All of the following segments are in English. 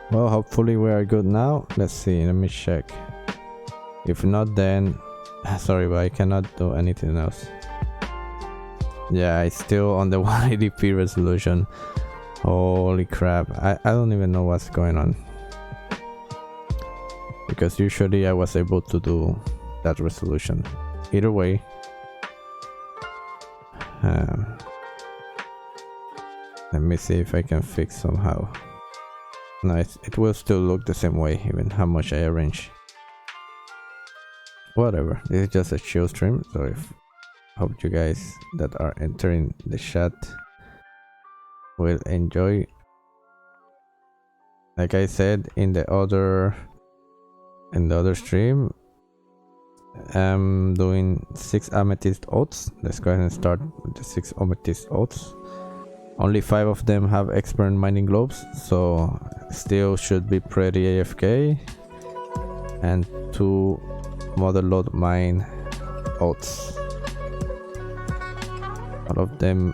Well, hopefully we are good now. Let's see, let me check. If not, then sorry, but I cannot do anything else. Yeah, it's still on the 180p resolution. Holy crap, I don't even know what's going on, because usually I was able to do that resolution. Either way, let me see if I can fix somehow. No, it will still look the same way even how much I arrange. Whatever, this is just a chill stream, so if hope you guys that are entering the chat will enjoy. Like I said in the other stream, I'm doing 6 Amethyst oaths. Let's go ahead and start with the 6 Amethyst oaths. Only 5 of them have expert mining globes, so still should be pretty AFK. And 2 Motherlode mine oaths. All of them,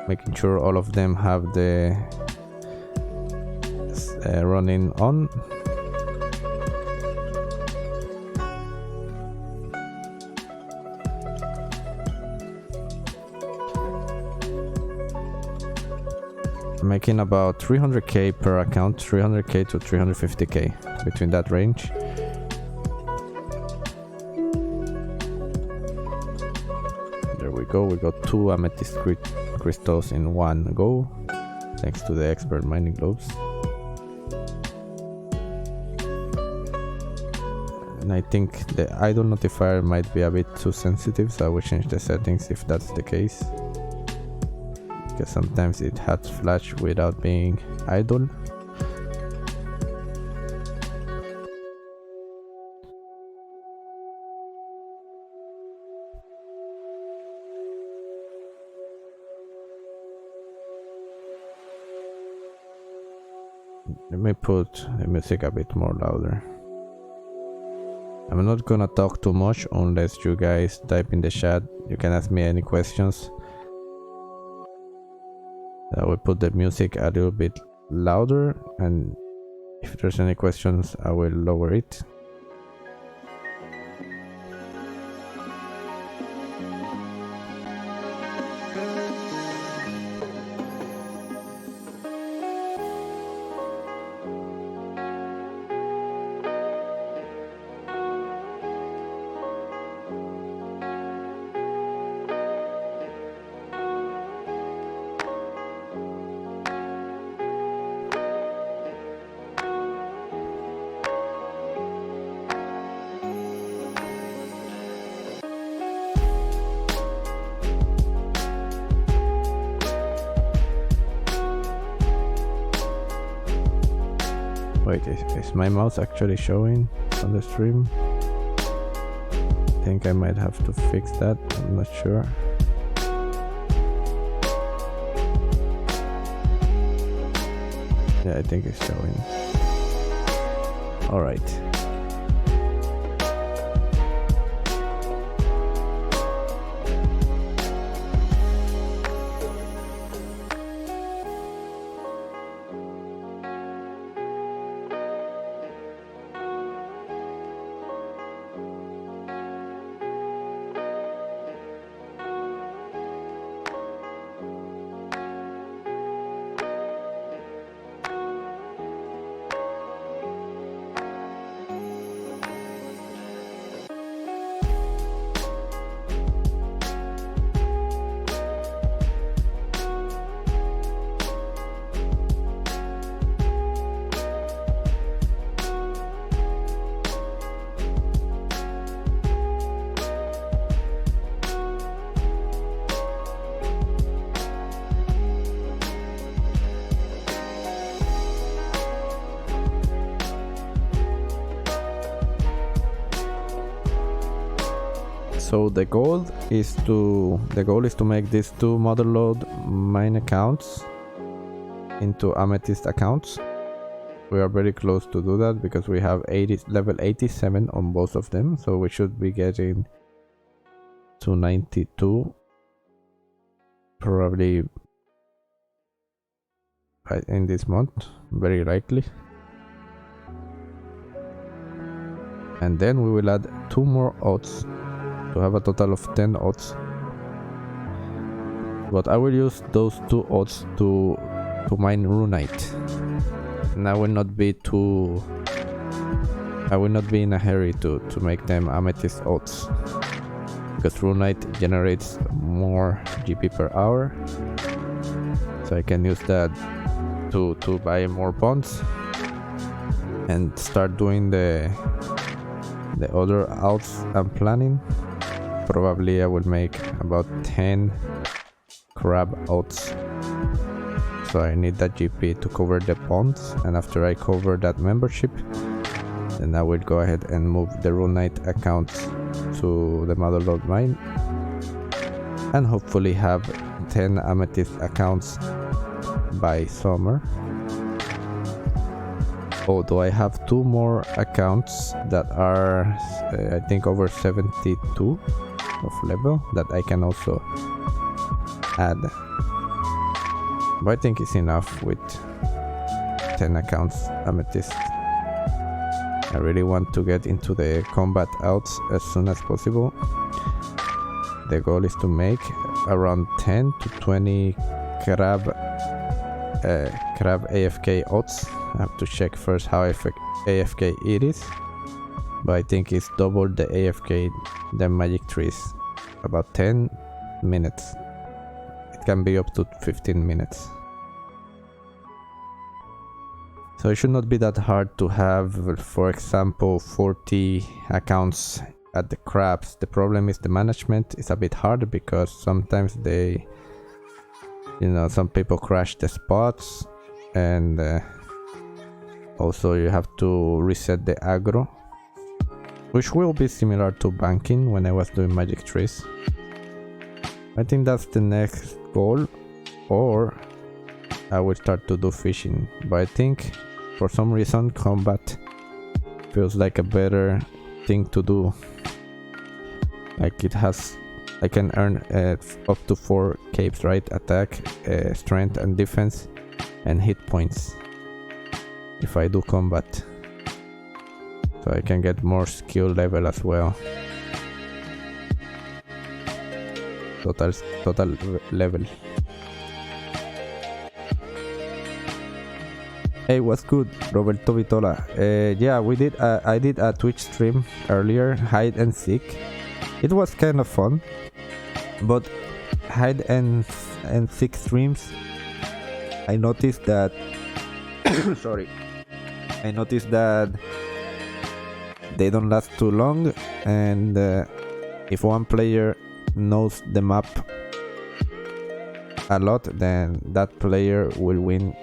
making sure all of them have the running on. Making about 300k per account, 300k to 350k, between that range. There we go, we got 2 amethyst crystals in one go, thanks to the expert mining globes. And I think the idle notifier might be a bit too sensitive, so I will change the settings if that's the case, because sometimes it has flash without being idle. Let me put the music a bit more louder. I'm not gonna talk too much unless you guys type in the chat. You can ask me any questions. I will put the music a little bit louder, and if there's any questions I will lower it. Wait, is my mouse actually showing on the stream? I think I might have to fix that, I'm not sure. Yeah, I think it's showing. Alright. So the goal is to make these 2 Motherlode mine accounts into Amethyst accounts. We are very close to do that because we have level 87 on both of them, so we should be getting to 92 probably in this month, very likely. and then we will add 2 more odds to have a total of 10 odds. But I will use those 2 odds to mine runite, and I will not be in a hurry to make them amethyst odds, because runite generates more GP per hour, so I can use that to buy more bonds and start doing the other odds I'm planning. Probably I will make about 10 crab odds, so I need that GP to cover the bonds, and after I cover that membership, then I will go ahead and move the runite accounts to the Motherlode mine and hopefully have 10 amethyst accounts by summer. Although I have 2 more accounts that are I think over 72 of level that I can also add, but I think it's enough with 10 accounts amethyst. I really want to get into the combat outs as soon as possible. The goal is to make around 10 to 20 crab AFK odds. I have to check first how AFK it is, but I think it's double the AFK than magic trees, about 10 minutes. It can be up to 15 minutes. So it should not be that hard to have, for example, 40 accounts at the crabs. The problem is the management is a bit hard because sometimes some people crash the spots, and also you have to reset the aggro, which will be similar to banking when I was doing magic trees. I think that's the next goal, or I will start to do fishing, but I think for some reason combat feels like a better thing to do. Like I can earn up to 4 capes, right? Attack, strength and defense, and hit points if I do combat, so I can get more skill level as well. Total level. Hey, what's good, Roberto Vitola? Yeah, I did a Twitch stream earlier, hide and seek. It was kind of fun, but hide and seek streams, I noticed that sorry, I noticed that they don't last too long, and if one player knows the map a lot, then that player will win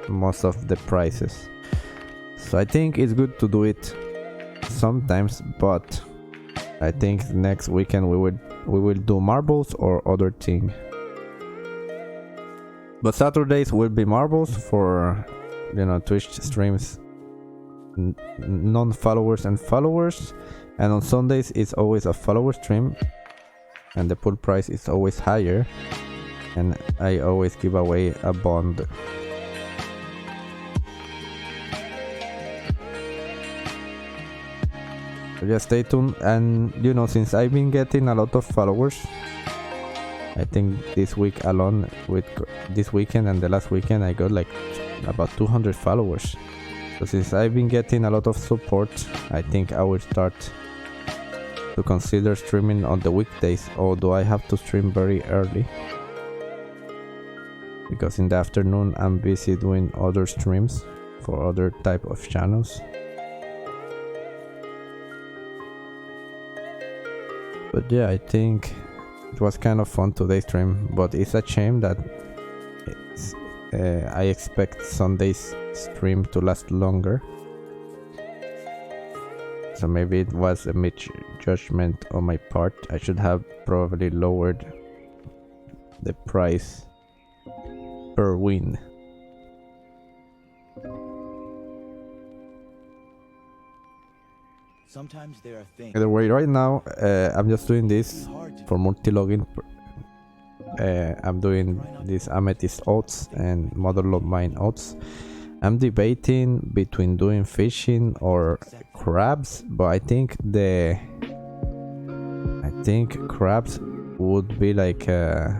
most of the prizes. So I think it's good to do it sometimes, but I think next weekend we will do marbles or other thing. But Saturdays will be marbles for Twitch streams, non-followers and followers, and on Sundays it's always a follower stream, and the pool price is always higher, and I always give away a bond. So just stay tuned, and since I've been getting a lot of followers, I think this week alone, with this weekend and the last weekend, I got like about 200 followers. So since I've been getting a lot of support, I think I will start to consider streaming on the weekdays, although I have to stream very early, because in the afternoon I'm busy doing other streams for other type of channels. But yeah, I think it was kind of fun today's stream, but it's a shame that I expect Sunday's stream to last longer. So maybe it was a misjudgment on my part. I should have probably lowered the price per win. Sometimes there are things. Either way, right now I'm just doing this for multi-login. I'm doing these Amethyst odds and Motherlode mine odds. I'm debating between doing fishing or crabs, but I think crabs would be like a,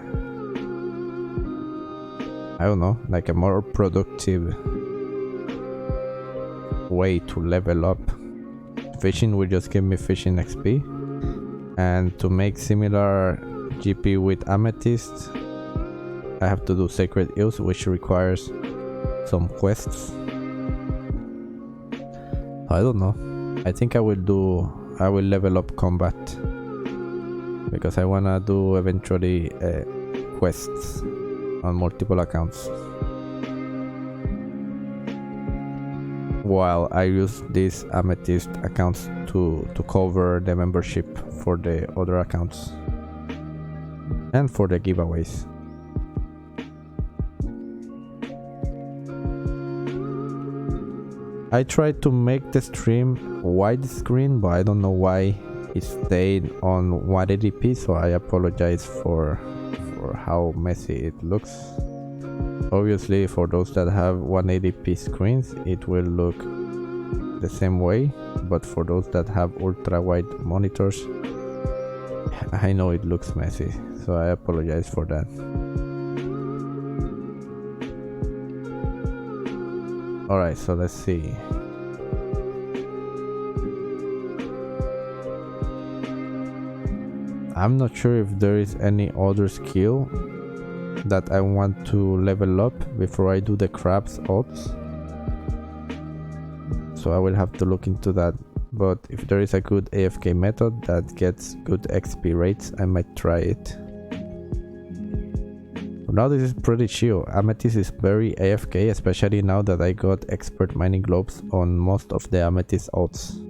I don't know, like a more productive way to level up. Fishing will just give me fishing XP, and to make similar GP with Amethyst, I have to do Sacred Hills, which requires some quests. I don't know. I think I will level up combat, because I wanna do eventually quests on multiple accounts, while I use these Amethyst accounts to cover the membership for the other accounts and for the giveaways. I tried to make the stream widescreen, but I don't know why it stayed on 180p, so I apologize for how messy it looks. Obviously, for those that have 180p screens, it will look the same way, but for those that have ultra wide monitors, I know it looks messy, so I apologize for that. Alright, so let's see. I'm not sure if there is any other skill that I want to level up before I do the crabs odds. So I will have to look into that. But if there is a good AFK method that gets good XP rates, I might try it. Now this is pretty chill. Amethyst is very AFK, especially now that I got expert mining globes on most of the Amethyst odds.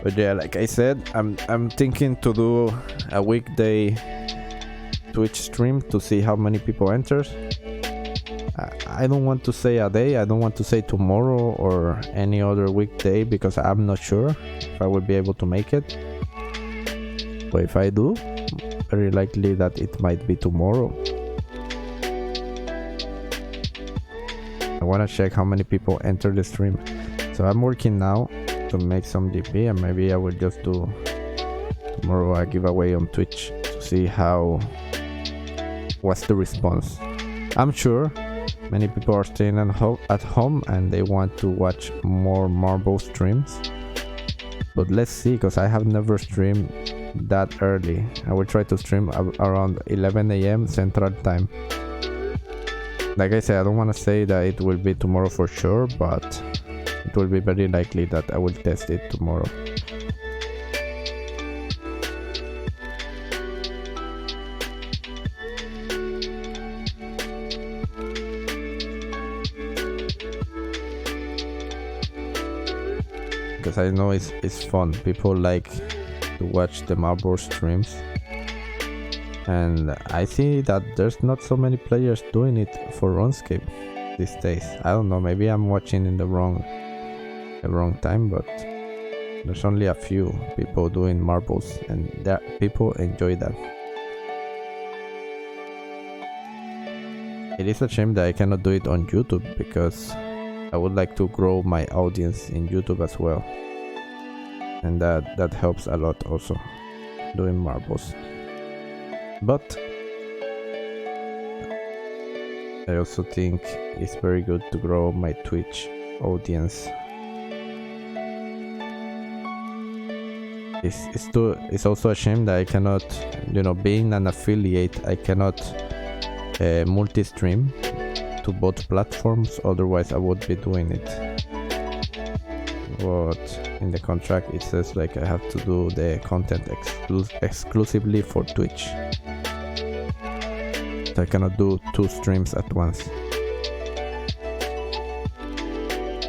But yeah, like I said, I'm thinking to do a weekday Twitch stream to see how many people enters. I don't want to say a day, I don't want to say tomorrow or any other weekday, because I'm not sure if I will be able to make it. But if I do, very likely that it might be tomorrow. I want to check how many people enter the stream. So I'm working now to make some DP, and maybe I will just do tomorrow a giveaway on Twitch to see what's the response. I'm sure many people are staying at home and they want to watch more marble streams, but let's see, because I have never streamed that early. I will try to stream around 11 AM Central Time. Like I said, I don't want to say that it will be tomorrow for sure, but it will be very likely that I will test it tomorrow. Because I know it's fun. People like to watch the marble streams, and I see that there's not so many players doing it for RuneScape these days. I don't know, maybe I'm watching in the wrong time, but there's only a few people doing marbles, and people enjoy that. It is a shame that I cannot do it on YouTube, because I would like to grow my audience in YouTube as well, and that helps a lot also, doing marbles. But I also think it's very good to grow my Twitch audience. It's also a shame that I cannot, being an affiliate, I cannot multi-stream to both platforms, otherwise I would be doing it. But in the contract it says like I have to do the content exclusively for Twitch. So I cannot do 2 streams at once.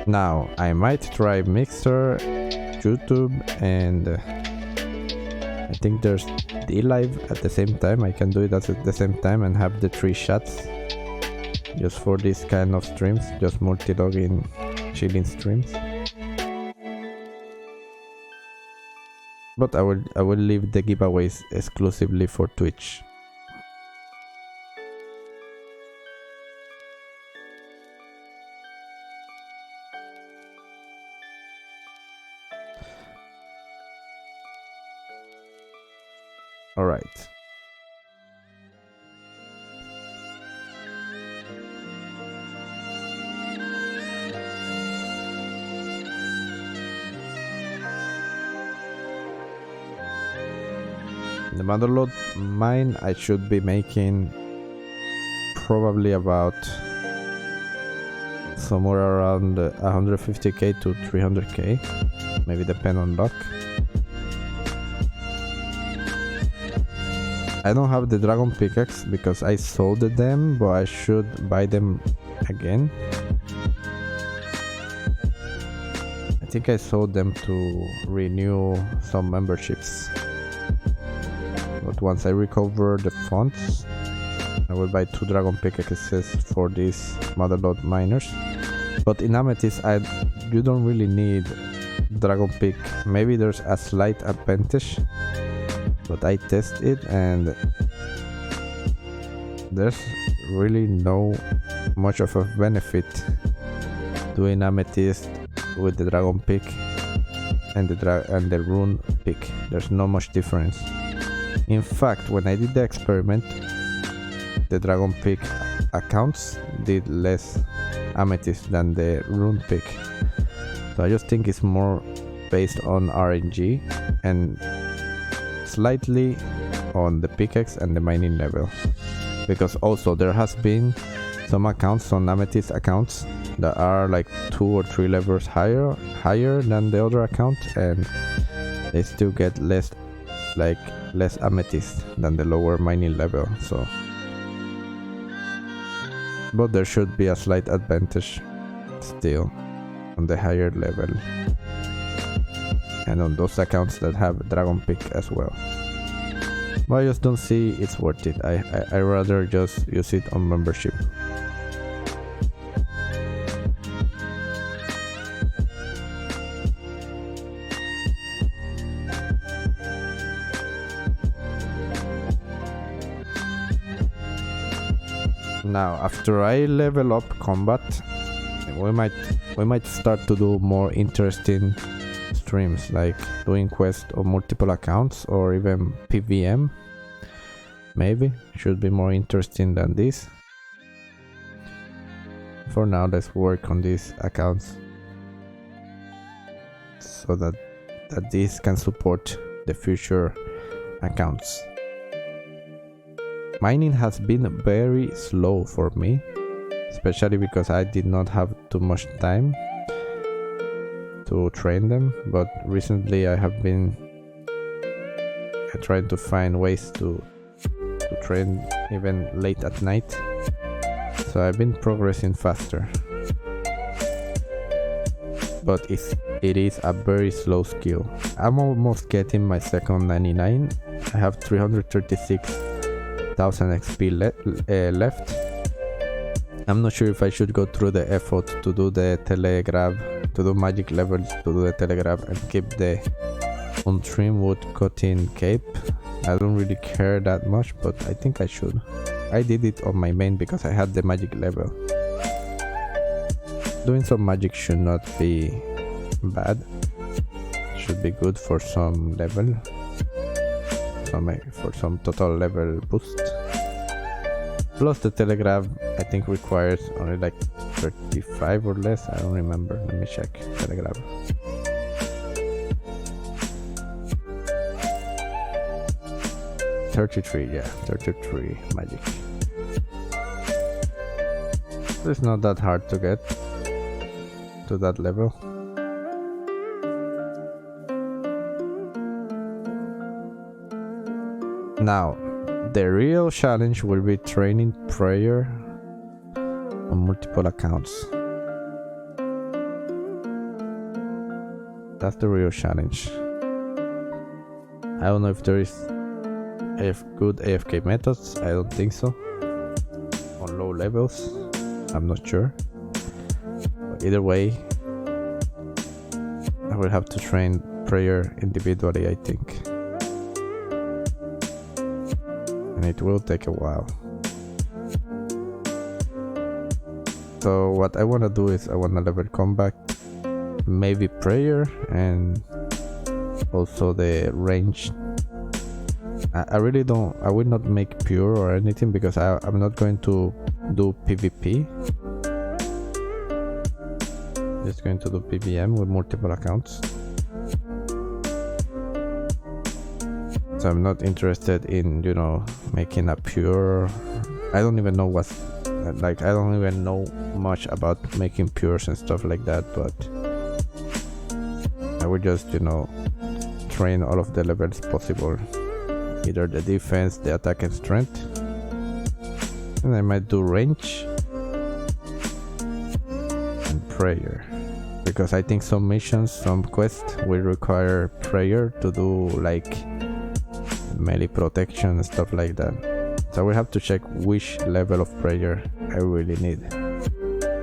Now I might try Mixer, YouTube, and I think there's D-Live at the same time. I can do it at the same time and have the 3 shots just for this kind of streams, just multi-logging chilling streams. But I will leave the giveaways exclusively for Twitch. All right. The Motherlode mine I should be making probably about somewhere around 150k to 300k, maybe depend on luck. I don't have the dragon pickaxe because I sold them, but I should buy them again. I think I sold them to renew some memberships. But once I recover the funds, I will buy 2 dragon pickaxes for these Motherlode miners. But in Amethyst, you don't really need dragon pick. Maybe there's a slight advantage, but I test it and there's really no much of a benefit doing Amethyst with the dragon pick and the rune pick. There's not much difference. In fact, when I did the experiment, the dragon pick accounts did less Amethyst than the rune pick. So I just think it's more based on RNG and slightly on the pickaxe and the mining level. Because also there has been some accounts, on Amethyst accounts, that are like 2 or 3 levels higher than the other account, and they still get less Amethyst than the lower mining level. So, but there should be a slight advantage still on the higher level and on those accounts that have dragon pick as well. But I just don't see it's worth it. I rather just use it on membership. Now, after I level up combat, we might start to do more interesting streams, like doing quests on multiple accounts or even PVM. Maybe should be more interesting than this. For now, let's work on these accounts so that these can support the future accounts. Mining has been very slow for me, especially because I did not have too much time to train them, but recently I have been trying to find ways to train even late at night, so I've been progressing faster. But it is a very slow skill. I'm almost getting my second 99. I have 336,000 XP left. I'm not sure if I should go through the effort to do the telegraph, to do magic levels, to do the telegraph and keep the on-stream wood cutting cape. I don't really care that much, but I think I should. I did it on my main because I had the magic level. Doing some magic should not be bad. Should be good for some level. For some total level boost. Plus the telegraph I think requires only like 35 or less. I don't remember. Let me check. Telegraph. Yeah, 33 magic. So it's not that hard to get to that level. Now, the real challenge will be training prayer on multiple accounts. That's the real challenge. I don't know if there is good AFK methods. I don't think so. On low levels, I'm not sure. But either way, I will have to train prayer individually, I think. And it will take a while. So what I want to do is I want to level combat, maybe prayer, and also the range. I really don't, I will not make pure or anything because I'm not going to do PvP. Just going to do PVM with multiple accounts. So I'm not interested in, you know, making a pure. I don't even know what's like, I don't even know much about making pures and stuff like that, but I would just, you know, train all of the levels possible, either the defense, the attack and strength, and I might do range and prayer, because I think some missions, some quests will require prayer to do like melee protection and stuff like that. So we have to check which level of prayer I really need.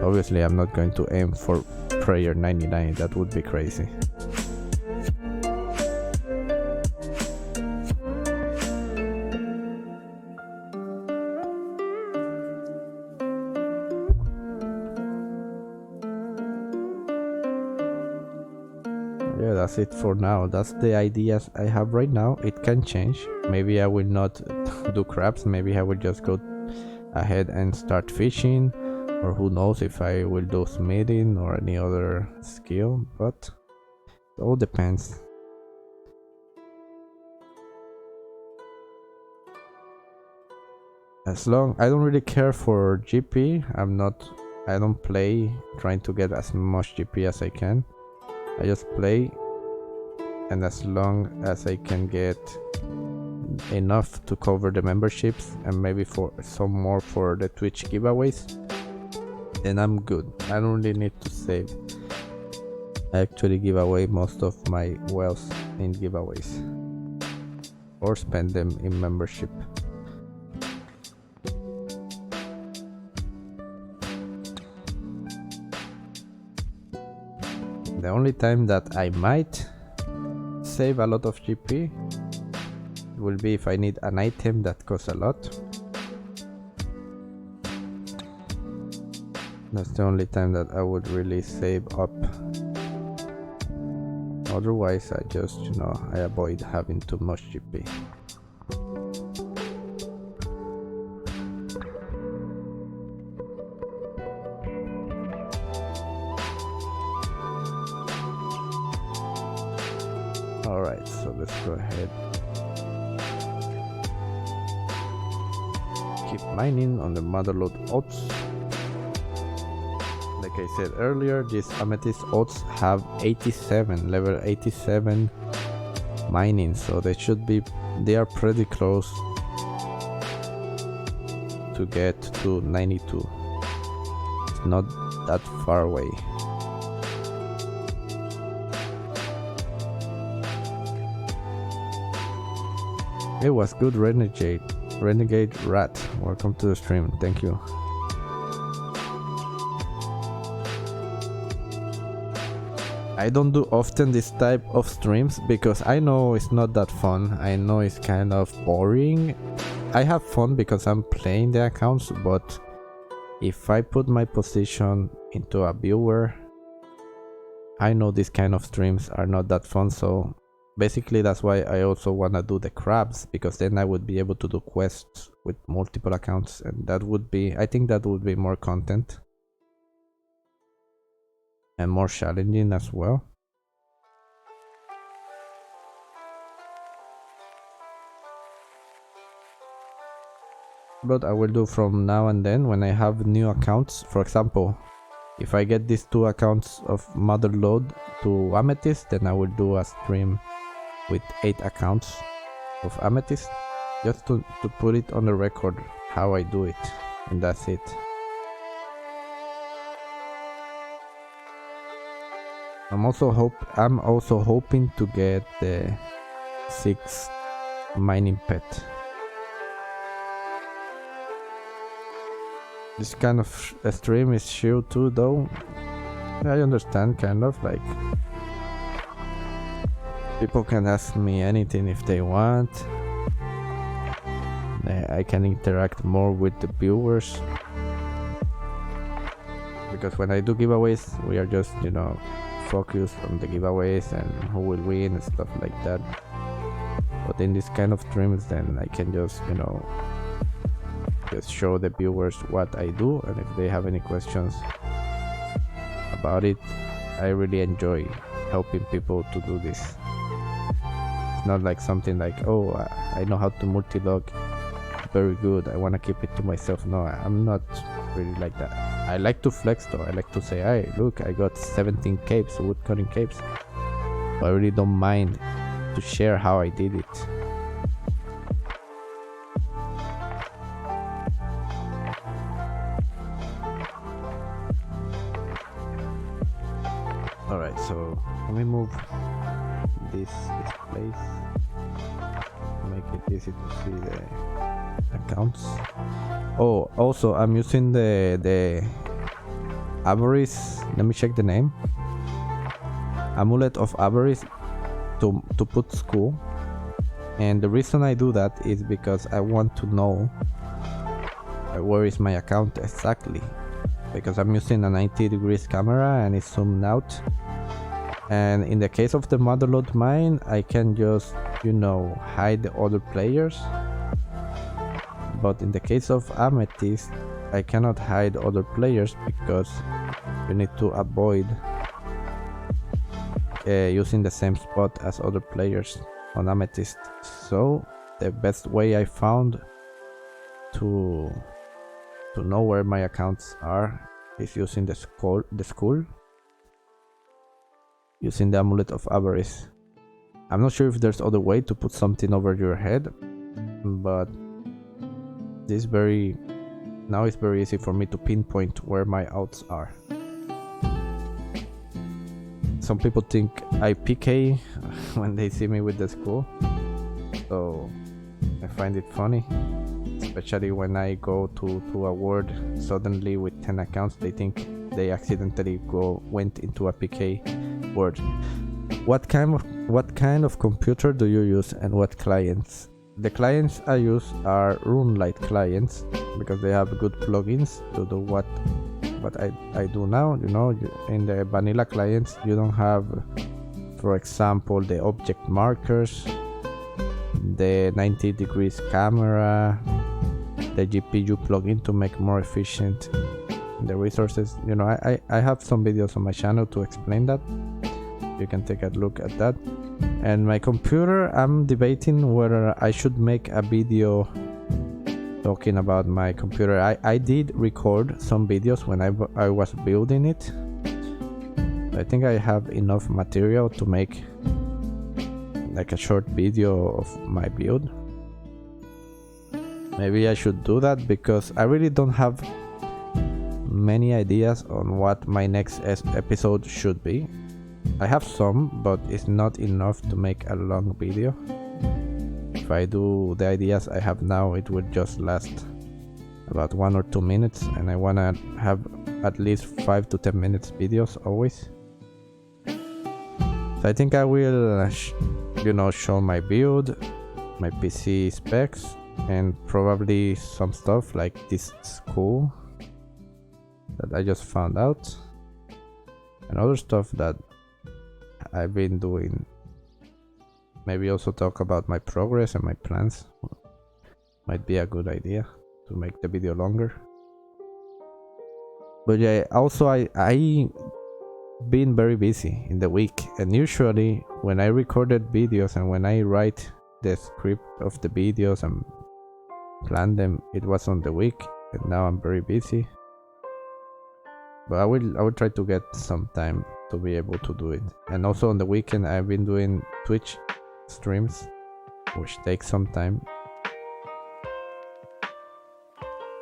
Obviously I'm not going to aim for prayer 99, that would be crazy. Yeah, that's it for now. That's the ideas I have right now. It can change. Maybe I will not do crabs. Maybe I will just go ahead and start fishing, or who knows if I will do smithing or any other skill, but it all depends. As long I don't really care for GP, I don't play trying to get as much GP as I can. I just play, and as long as I can get enough to cover the memberships and maybe for some more for the Twitch giveaways, then I'm good. I don't really need to save. I actually give away most of my wealth in giveaways or spend them in membership. The only time that I might save a lot of GP will be if I need an item that costs a lot. That's the only time that I would really save up. Otherwise I just, you know, I avoid having too much GP. Alright, so let's go ahead. Keep mining on the Motherlode odds. Like I said earlier, these Amethyst odds have 87, level 87 mining, so they are pretty close to get to 92. It's not that far away. It was good, Renegade Rat. Welcome to the stream. Thank you. I don't do often this type of streams because I know it's not that fun. I know it's kind of boring. I have fun because I'm playing the accounts, but if I put my position into a viewer, I know these kind of streams are not that fun, so basically that's why I also want to do the crabs, because then I would be able to do quests with multiple accounts, and that would be, I think that would be more content and more challenging as well. But I will do from now and then when I have new accounts. For example, if I get these 2 accounts of Motherlode to Amethyst, then I will do a stream with 8 accounts of Amethyst, just to put it on the record how I do it, and that's it. I'm also hoping to get the 6th mining pet. This kind of a stream is chill too, though. I understand, kind of, like, people can ask me anything if they want. I can interact more with the viewers, because when I do giveaways, we are just, you know, focused on the giveaways and who will win and stuff like that. But in this kind of streams, then I can just, you know, just show the viewers what I do, and if they have any questions about it, I really enjoy helping people to do this. It's not like something like, oh, I know how to multi-log very good, I want to keep it to myself. No, I'm not really like that. I like to flex though. I like to say, hey, look, I got 17 capes, wood cutting capes. But I really don't mind to share how I did it. Alright, so let me move this place, make it easy to see the accounts. Oh, also I'm using the Avarice, let me check the name, Amulet of Avarice, to put school. And the reason I do that is because I want to know where is my account exactly, because I'm using a 90 degrees camera and it's zoomed out. And in the case of the Motherlode mine, I can just, you know, hide the other players. But in the case of Amethyst, I cannot hide other players because you need to avoid using the same spot as other players on Amethyst. So the best way I found to know where my accounts are is using the school, using the Amulet of Avarice. I'm not sure if there's other way to put something over your head, but now it's very easy for me to pinpoint where my outs are. Some people think I PK when they see me with the school, so I find it funny, especially when I go to a ward suddenly with 10 accounts. They think they accidentally went into a PK word. What kind of computer do you use and what clients? The clients I use are RuneLite clients because they have good plugins to do what I do now. You know, in the vanilla clients you don't have, for example, the object markers, the 90 degrees camera, the GPU plugin to make more efficient the resources. You know, I have some videos on my channel to explain that. You can take a look at that. And my computer, I'm debating whether I should make a video talking about my computer. I did record some videos when I was building it. I think I have enough material to make like a short video of my build. Maybe I should do that because I really don't have many ideas on what my next episode should be. I have some, but it's not enough to make a long video. If I do the ideas I have now, it would just last about 1 or 2 minutes, and I wanna have at least 5 to 10 minutes videos always. So I think I will, you know, show my build, my PC specs, and probably some stuff like this school that I just found out, and other stuff that I've been doing. Maybe also talk about my progress and my plans. Might be a good idea to make the video longer. But yeah, also I been very busy in the week, and usually when I recorded videos and when I write the script of the videos and plan them, it was on the week, and now I'm very busy. But I will try to get some time to be able to do it. And also on the weekend I've been doing Twitch streams, which takes some time.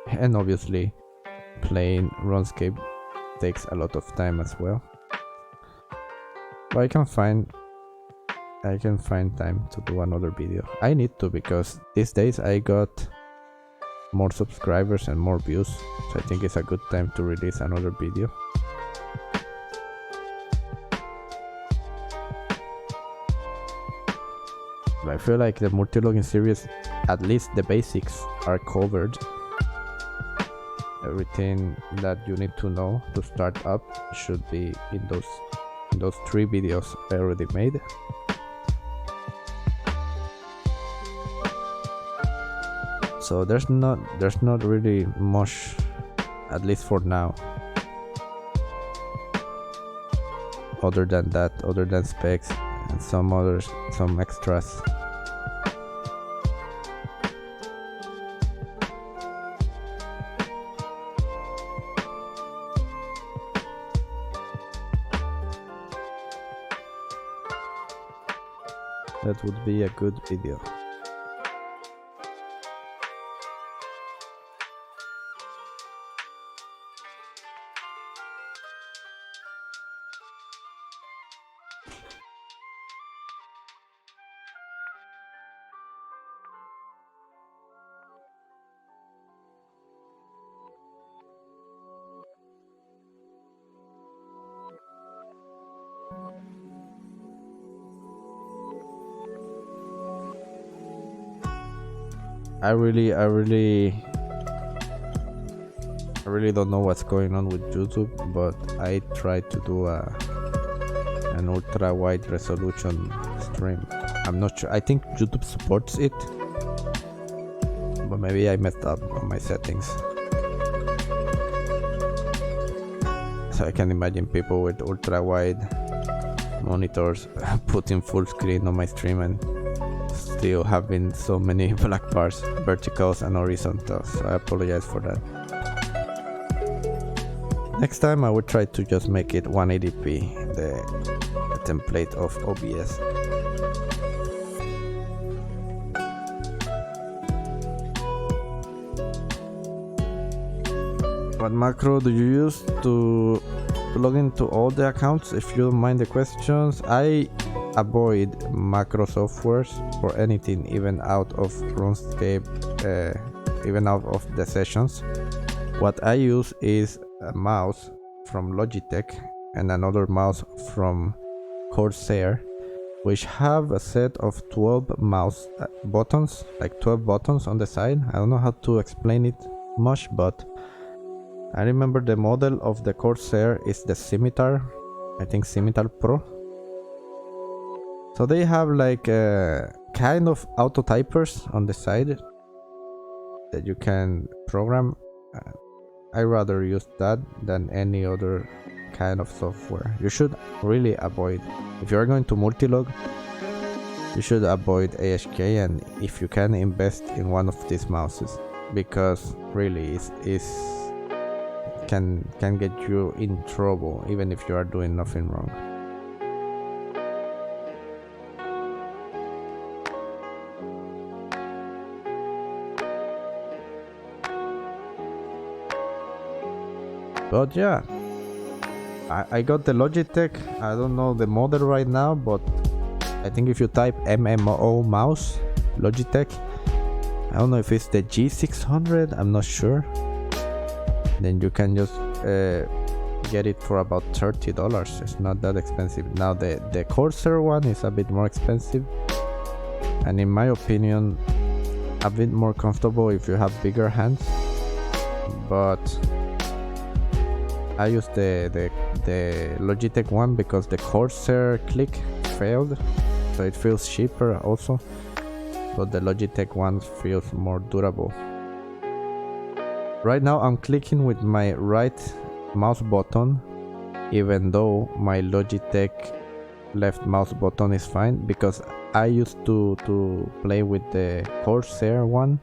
And obviously playing RuneScape takes a lot of time as well. But I can find time to do another video. I need to, because these days I got more subscribers and more views, so I think it's a good time to release another video. But I feel like the multi-logging series, at least the basics are covered. Everything that you need to know to start up should be in those 3 videos I already made. So there's not really much, at least for now, other than specs and some extras. That would be a good video. I really don't know what's going on with YouTube, but I tried to do an ultra wide resolution stream. I'm not sure. I think YouTube supports it, but maybe I messed up on my settings. So I can imagine people with ultra wide monitors putting full screen on my stream and still having so many black bars, verticals and horizontals, so I apologize for that. Next time I would try to just make it 180p, the template of OBS. What macro do you use to log into all the accounts? If you don't mind the questions, I avoid macro softwares for anything, even out of RuneScape, even out of the sessions. What I use is a mouse from Logitech and another mouse from Corsair, which have a set of 12 mouse buttons, like 12 buttons on the side. I don't know how to explain it much, but I remember the model of the Corsair is the Scimitar, I think Scimitar Pro. So they have like kind of auto typers on the side that you can program. I rather use that than any other kind of software. You should really avoid, if you are going to multi-log, you should avoid AHK, and if you can, invest in one of these mouses, because really it can get you in trouble even if you are doing nothing wrong. But yeah, I got the Logitech. I don't know the model right now, but I think if you type MMO mouse Logitech, I don't know if it's the G600, I'm not sure, then you can just get it for about $30. It's not that expensive. Now the Corsair one is a bit more expensive, and in my opinion a bit more comfortable if you have bigger hands, but I use the Logitech one because the Corsair click failed, so it feels cheaper also, but the Logitech one feels more durable. Right now I'm clicking with my right mouse button, even though my Logitech left mouse button is fine, because I used to play with the Corsair one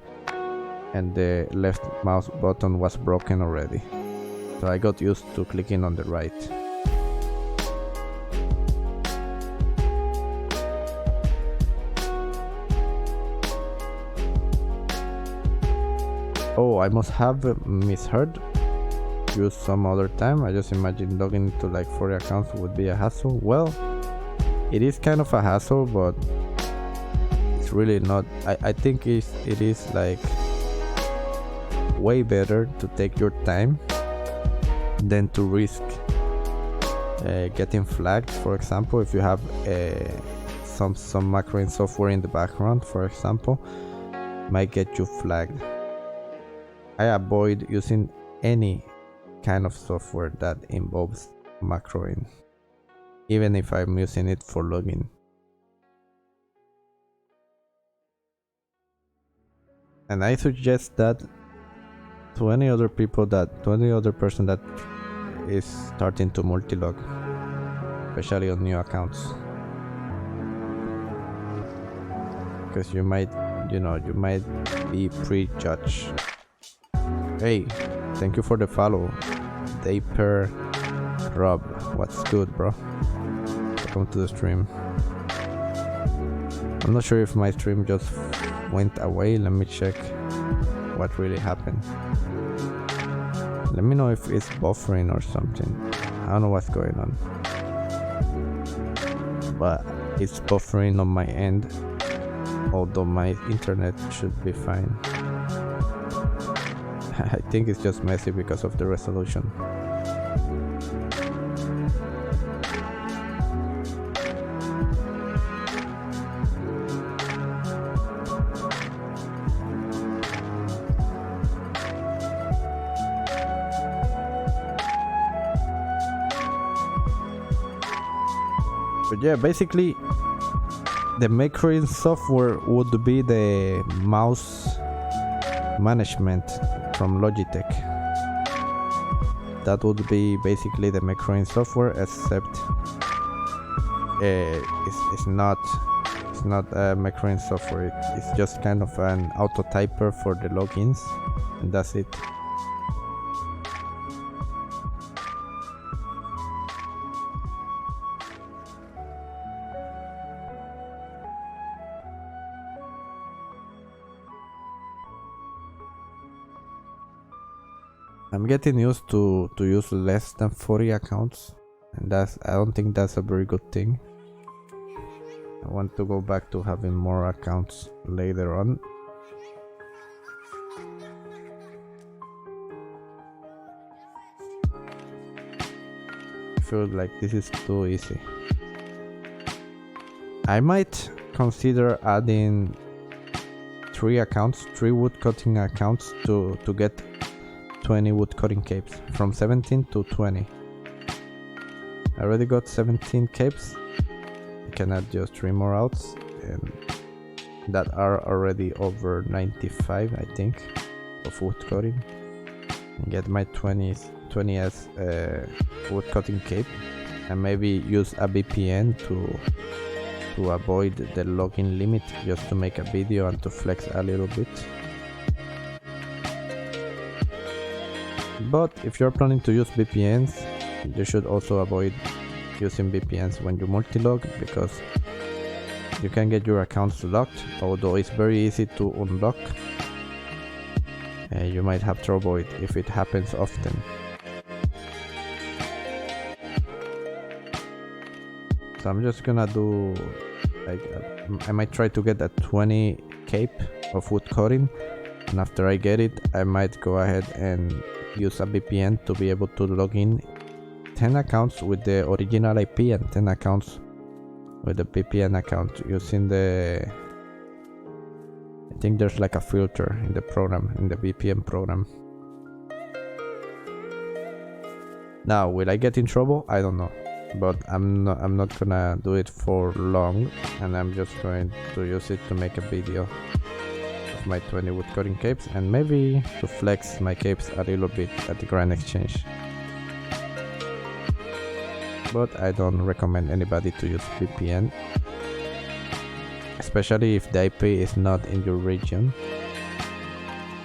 and the left mouse button was broken already. So I got used to clicking on the right. Oh, I must have misheard. Use some other time. I just imagine logging into like 40 accounts would be a hassle. Well, It is kind of a hassle, but it's really not. I think it is like way better to take your time than to risk getting flagged. For example, if you have some macroing software in the background, for example, might get you flagged. I avoid using any kind of software that involves macroing, even if I'm using it for login. And I suggest that to any other person that is starting to multi-log, especially on new accounts, because you might be prejudged. Hey, thank you for the follow, Daper Rob. What's good, bro? Welcome to the stream. I'm not sure if my stream just went away. Let me check what really happened. Let me know if it's buffering or something. I don't know what's going on, but it's buffering on my end, although my internet should be fine. I think it's just messy because of the resolution. But yeah, basically the macroing software would be the mouse management from Logitech. That would be basically the macroing software, except it's not a macroing software. It's just kind of an auto typer for the logins, and that's it. I'm getting used to use less than 40 accounts, and I don't think that's a very good thing. I want to go back to having more accounts later on. I feel like this is too easy. I might consider adding 3 woodcutting accounts to get 20 woodcutting capes, from 17 to 20. I already got 17 capes. I can add just 3 more outs, and that are already over 95, I think, of woodcutting, and get my 20s woodcutting cape, and maybe use a VPN to avoid the login limit, just to make a video and to flex a little bit. But if you're planning to use VPNs, you should also avoid using VPNs when you multi-log, because you can get your accounts locked, although it's very easy to unlock. You might have trouble if it happens often. So I'm just gonna do I might try to get a 20 cape of woodcutting, and after I get it, I might go ahead and use a VPN to be able to log in 10 accounts with the original IP and 10 accounts with the VPN account using I think there's like a filter in the program, in the VPN program. Now, will I get in trouble? I don't know, but I'm not gonna do it for long, and I'm just going to use it to make a video of my 20 woodcutting capes, and maybe to flex my capes a little bit at the Grand Exchange. But I don't recommend anybody to use VPN, especially if the IP is not in your region,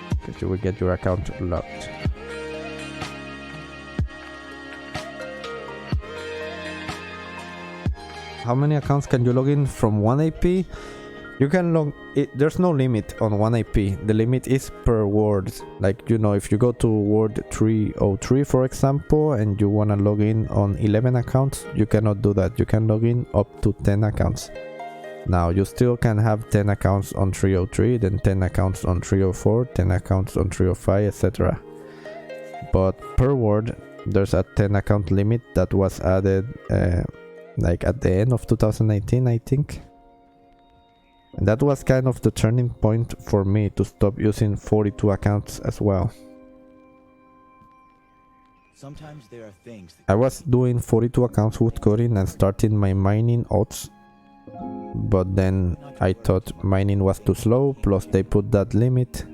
because you will get your account locked. How many accounts can you log in from one IP? You can log it. There's no limit on one IP. The limit is per word. Like, you know, if you go to word 303, for example, and you want to log in on 11 accounts, you cannot do that. You can log in up to 10 accounts. Now, you still can have 10 accounts on 303, then 10 accounts on 304, 10 accounts on 305, etc. But per word, there's a 10 account limit that was added like at the end of 2019, I think. And that was kind of the turning point for me to stop using 42 accounts as well. Sometimes there are things I was doing 42 accounts with coding and starting my mining odds, but then I thought mining was too slow, plus they put that limit.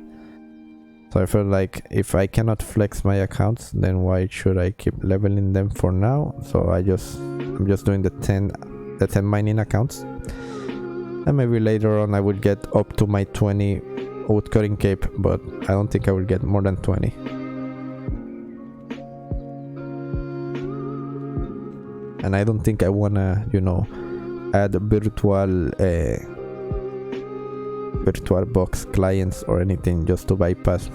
So I felt like if I cannot flex my accounts, then why should I keep leveling them for now? So I'm just doing the 10 mining accounts. And maybe later on I will get up to my 20 woodcutting cape, but I don't think I will get more than 20. And I don't think I wanna, you know, add virtual box clients or anything just to bypass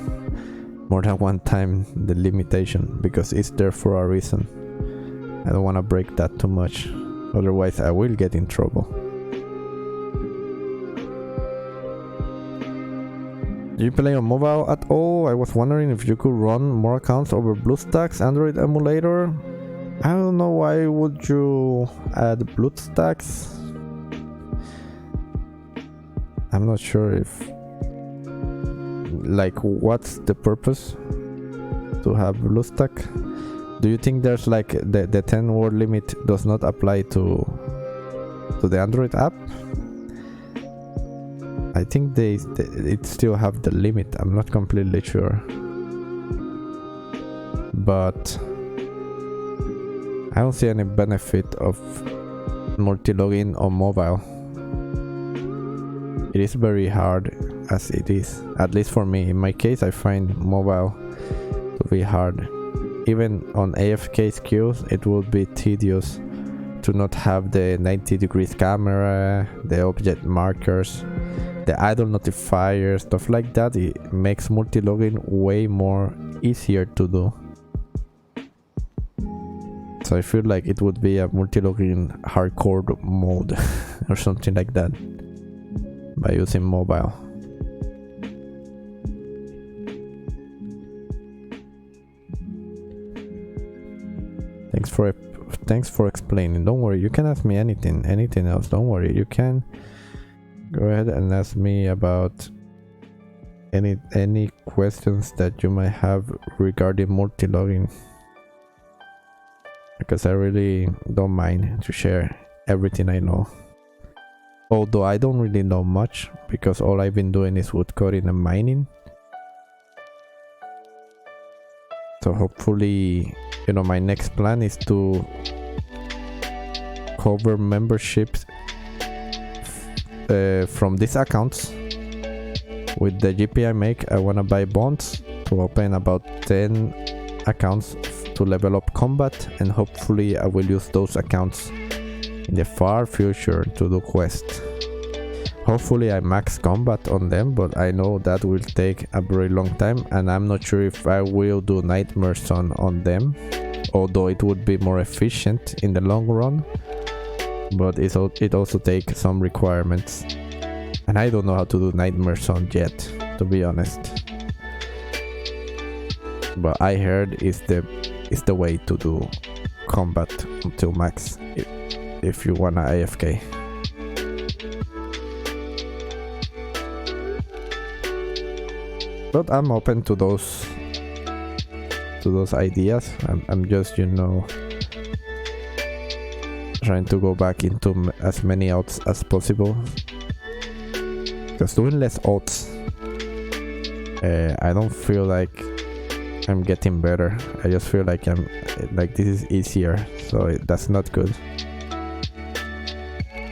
more than one time the limitation, because it's there for a reason. I don't wanna break that too much, otherwise I will get in trouble. Do you play on mobile at all? I was wondering if you could run more accounts over BlueStacks Android emulator. I don't know, why would you add BlueStacks? I'm not sure if, like, what's the purpose to have BlueStack? Do you think there's like the 10 word limit does not apply to the Android app? I think it still have the limit. I'm not completely sure, but I don't see any benefit of multi-login on mobile. It is very hard as it is, at least for me. In my case, I find mobile to be hard. Even on AFK skills, it would be tedious to not have the 90 degrees camera, the object markers, the idle notifier, stuff like that. It makes multi-login way more easier to do. So I feel like it would be a multi-login hardcore mode or something like that by using mobile. Thanks for explaining. Don't worry, you can ask me anything else. Don't worry, you can go ahead and ask me about any questions that you might have regarding multi-logging, because I really don't mind to share everything I know. Although I don't really know much, because all I've been doing is woodcutting and mining. So hopefully, you know, my next plan is to cover memberships from these accounts. With the GP I make, I want to buy bonds to open about 10 accounts to level up combat, and hopefully I will use those accounts in the far future to do quests. Hopefully I max combat on them, but I know that will take a very long time, and I'm not sure if I will do Nightmare Sun on them, although it would be more efficient in the long run, but it also takes some requirements, and I don't know how to do Nightmare Sun yet, to be honest. But I heard it's the way to do combat until max if you wanna AFK. But I'm open to those ideas. I'm just, you know, trying to go back into as many outs as possible. Because doing less outs, I don't feel like I'm getting better. I just feel like this is easier, so that's not good.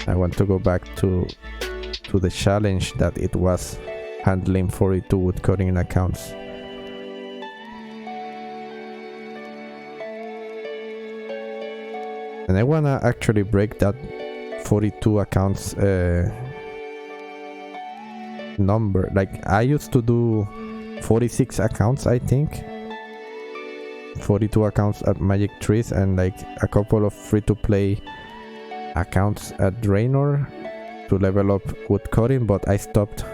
I want to go back to the challenge that it was handling 42 woodcutting accounts. And I wanna actually break that 42 accounts number. Like I used to do 46 accounts, I think. 42 accounts at Magic Trees and like a couple of free-to-play accounts at Draenor to level up woodcutting, but I stopped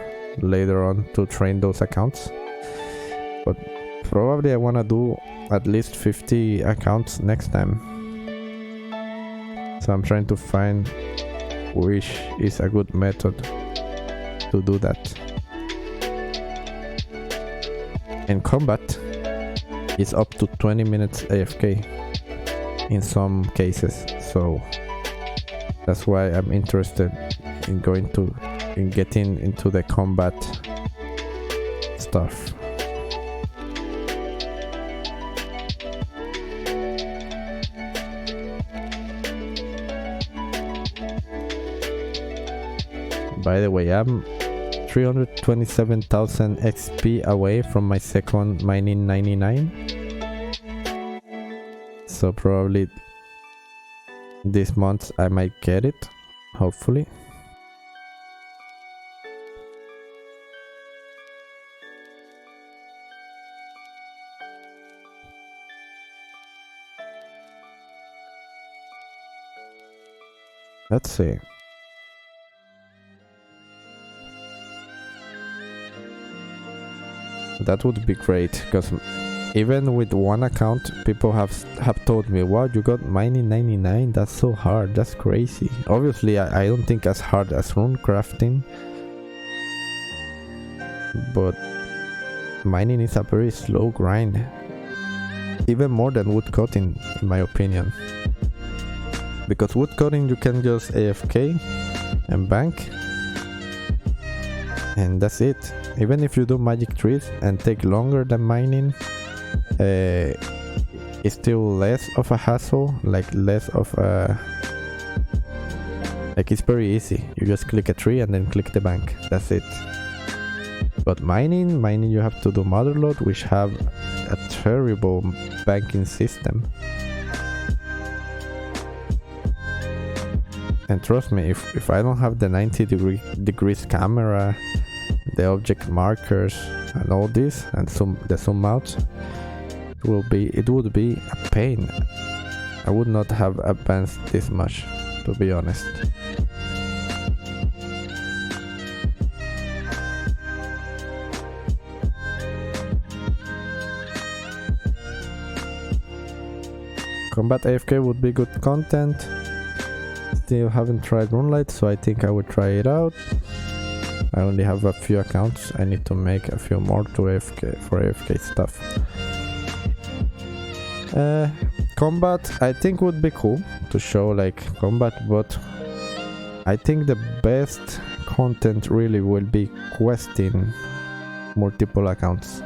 later on to train those accounts. But probably I want to do at least 50 accounts next time. So I'm trying to find which is a good method to do that. In combat, it's up to 20 minutes AFK in some cases, so that's why I'm interested in getting into the combat stuff. By the way, I'm 327,000 XP away from my second mining 99. So probably this month I might get it, hopefully. Let's see. That would be great, because even with one account, people have told me, wow, you got mining 99? That's so hard, that's crazy. Obviously, I don't think as hard as rune crafting, but mining is a very slow grind. Even more than woodcutting, in my opinion. Because woodcutting, you can just AFK and bank, and that's it. Even if you do Magic Trees and take longer than mining, it's still less of a hassle, like less of a... Like it's very easy. You just click a tree and then click the bank. That's it. But mining you have to do Motherlode, which have a terrible banking system. And trust me, if I don't have the 90 degrees camera, the object markers and all this, and the zoom out, it would be a pain. I would not have advanced this much, to be honest. Combat AFK would be good content. Still haven't tried Moonlight, so I think I would try it out. I only have a few accounts. I need to make a few more to AFK for AFK stuff. Combat I think would be cool to show like combat, but I think the best content really will be questing multiple accounts.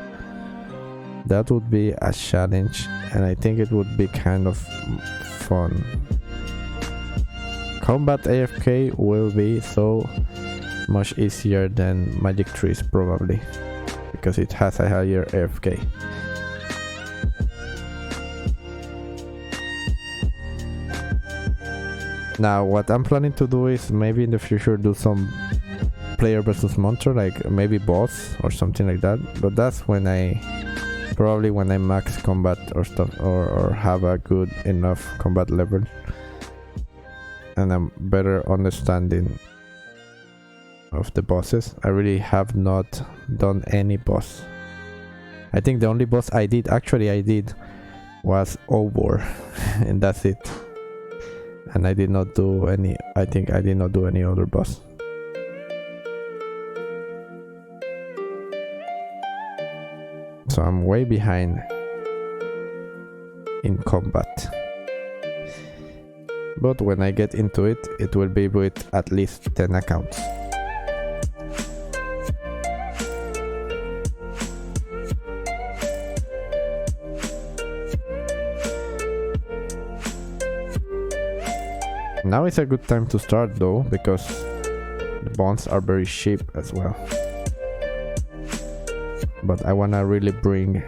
That would be a challenge, and I think it would be kind of fun. Combat AFK will be so much easier than Magic Trees probably, because it has a higher AFK. Now what I'm planning to do is maybe in the future do some player versus monster, like maybe boss or something like that, but that's when I max combat or stuff, or have a good enough combat level and a better understanding of the bosses. I really have not done any boss. I think the only boss I did was Obor and that's it. And I did not do any, I think I did not do any other boss. So I'm way behind in combat. But when I get into it, it will be with at least 10 accounts. Now is a good time to start though, because the bonds are very cheap as well. But I wanna really bring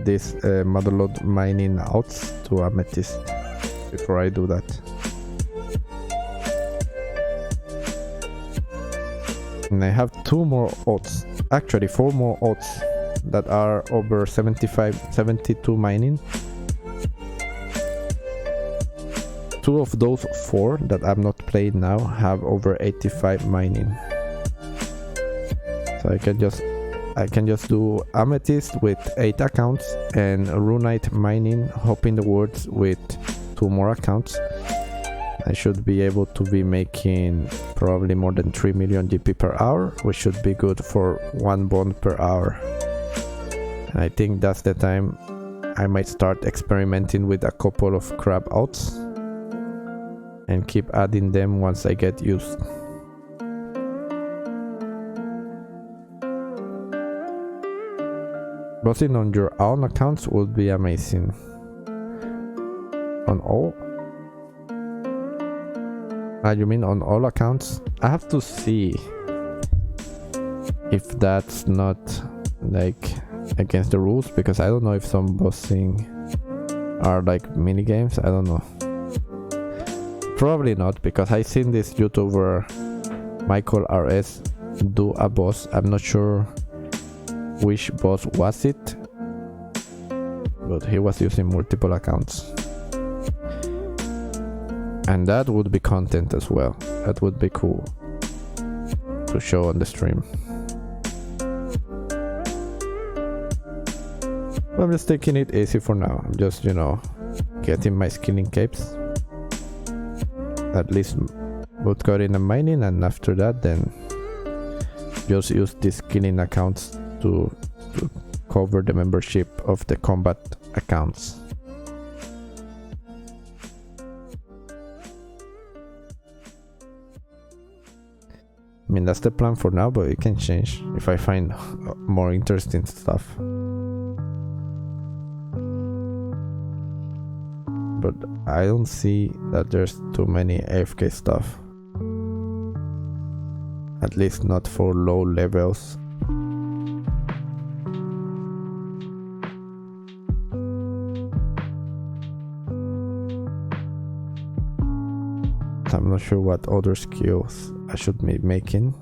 this Motherlode mining out to Amethyst before I do that. And I have 2 more odds, actually 4 more odds that are over 72 mining. 2 of those 4 that I'm not playing now have over 85 mining. So I can just do Amethyst with 8 accounts and Runite mining, hoping the words with 2 more accounts. I should be able to be making probably more than 3 million GP per hour, which should be good for 1 bond per hour. And I think that's the time I might start experimenting with a couple of crab outs and keep adding them once I get used. Bossing on your own accounts would be amazing. On all? You mean on all accounts? I have to see if that's not like against the rules, because I don't know if some bossing are like mini games. I don't know. Probably not, because I seen this YouTuber Michael RS do a boss. I'm not sure which boss was it, but he was using multiple accounts. And that would be content as well. That would be cool to show on the stream. I'm just taking it easy for now. I'm just, you know, getting my skilling capes. At least bootcoding and mining, and after that then just use these skilling accounts to cover the membership of the combat accounts. I mean, that's the plan for now, but it can change if I find more interesting stuff. But I don't see that there's too many AFK stuff. At least not for low levels. I'm not sure what other skills I should be making.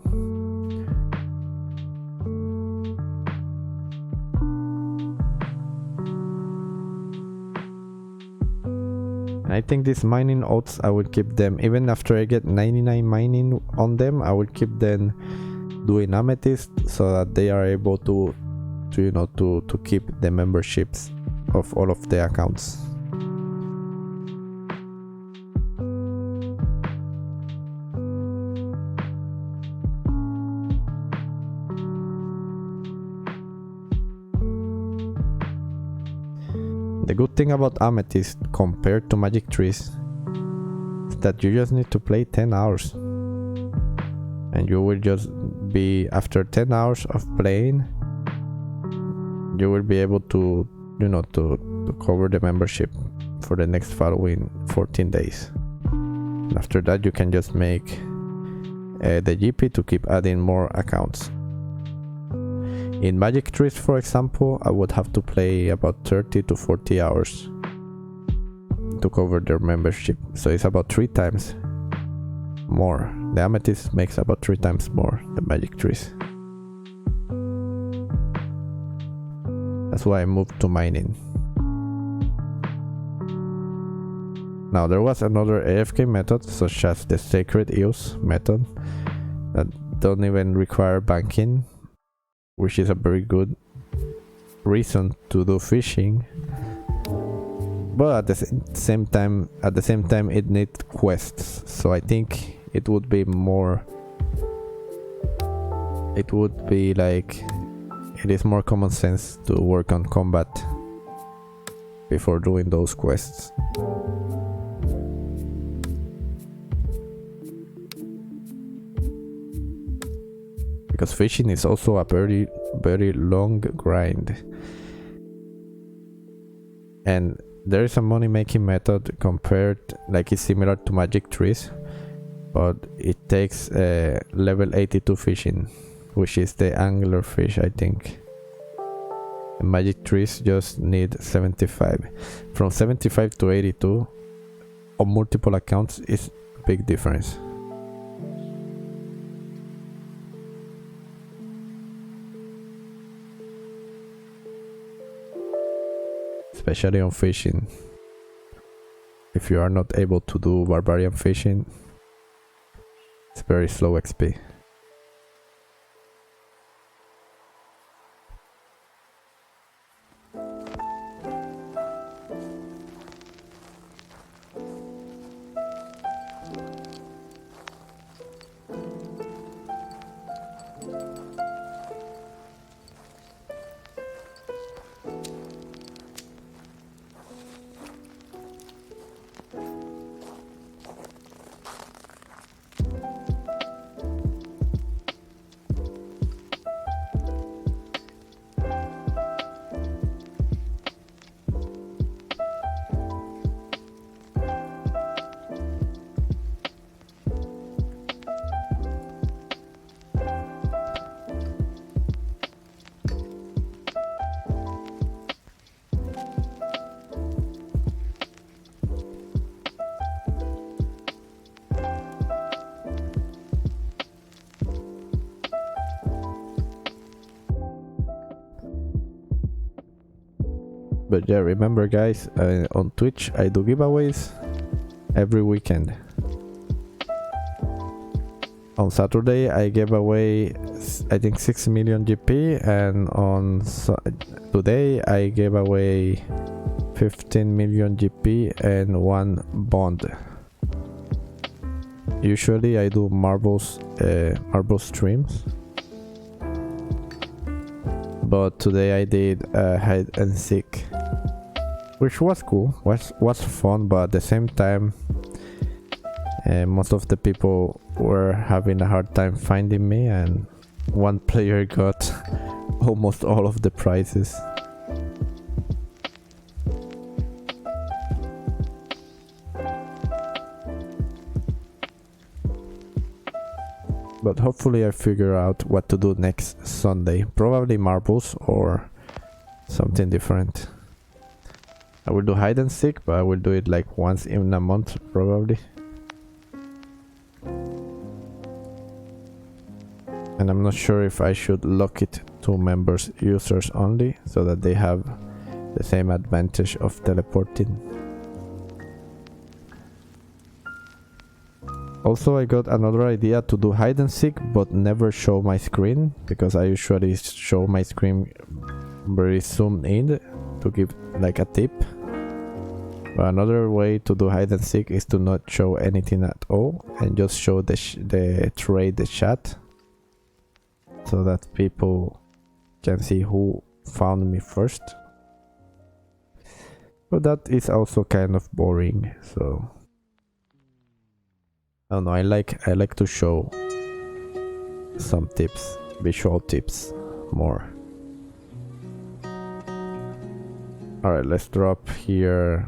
I think these mining odds, I will keep them even after I get 99 mining on them. I will keep them doing Amethyst so that they are able to you know, to keep the memberships of all of the accounts. The good thing about Amethyst compared to Magic Trees is that you just need to play 10 hours. And you will just be, after 10 hours of playing, you will be able to, you know, to cover the membership for the next following 14 days. And after that you can just make the GP to keep adding more accounts. In Magic Trees, for example, I would have to play about 30 to 40 hours to cover their membership. So it's about 3 times more. The Amethyst makes about 3 times more than Magic Trees. That's why I moved to mining. Now there was another AFK method, such as the Sacred Eels method, that don't even require banking, which is a very good reason to do fishing. But at the same time it needs quests. So I think it would be like, it is more common sense to work on combat before doing those quests. Because fishing is also a very, very long grind. And there is a money making method compared, like it's similar to Magic Trees, but it takes level 82 fishing, which is the angler fish, I think. And Magic Trees just need 75. From 75 to 82 on multiple accounts is a big difference. especially on fishing. If you are not able to do barbarian fishing, it's very slow XP. But yeah, remember guys, on Twitch I do giveaways every weekend. On Saturday I gave away I think 6 million GP, and on today I gave away 15 million GP and 1 bond. Usually I do marbles streams, but today I did hide and seek, which was cool, was fun, but at the same time most of the people were having a hard time finding me, and one player got almost all of the prizes. But hopefully I figure out what to do next Sunday. Probably marbles or something different. I will do hide and seek, but I will do it like once in a month probably. And I'm not sure if I should lock it to members users only, so that they have the same advantage of teleporting. Also, I got another idea to do hide and seek but never show my screen, because I usually show my screen very zoomed in to give like a tip. But another way to do hide and seek is to not show anything at all and just show the chat, so that people can see who found me first. But that is also kind of boring, so I don't know. I like to show some tips, visual tips more. Alright, let's drop here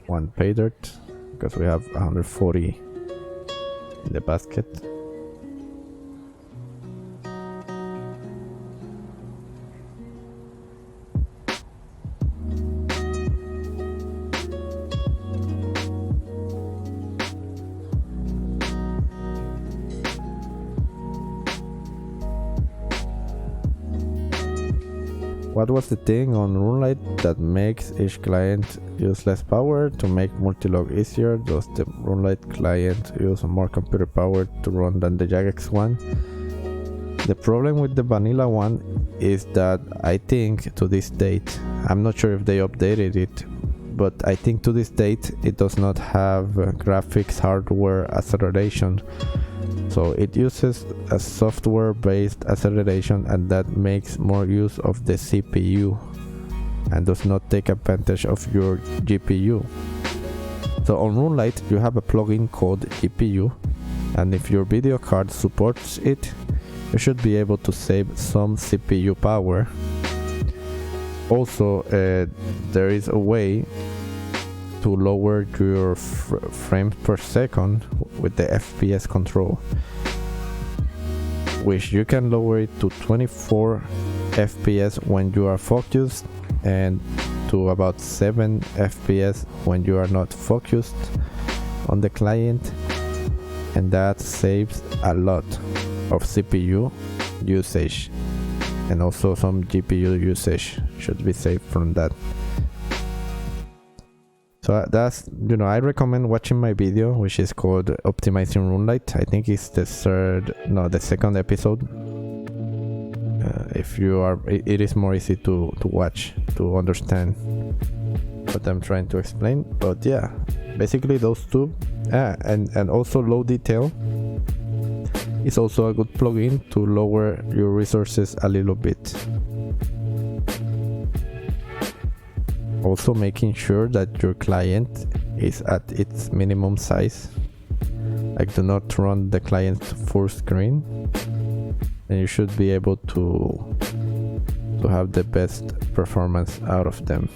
1 pay dirt, because we have 140 in the basket. What was the thing on RuneLite that makes each client use less power? To make multilog easier, does the RuneLite client use more computer power to run than the Jagex one? The problem with the vanilla one is that I think to this date, I'm not sure if they updated it, but I think to this date it does not have graphics hardware acceleration. So it uses a software-based acceleration, and that makes more use of the CPU and does not take advantage of your GPU. So on RuneLite you have a plugin called GPU, and if your video card supports it, you should be able to save some CPU power. Also, there is a way to lower your frames per second with the FPS control, which you can lower it to 24 FPS when you are focused, and to about 7 FPS when you are not focused on the client, and that saves a lot of CPU usage, and also some GPU usage should be saved from that. So that's, you know, I recommend watching my video, which is called Optimizing Runelite. I think it's the second episode. If you are, it is more easy to watch, to understand what I'm trying to explain. But yeah, basically those two, and also low detail is also a good plugin to lower your resources a little bit. Also making sure that your client is at its minimum size. Like, do not run the client full screen, and you should be able to have the best performance out of them.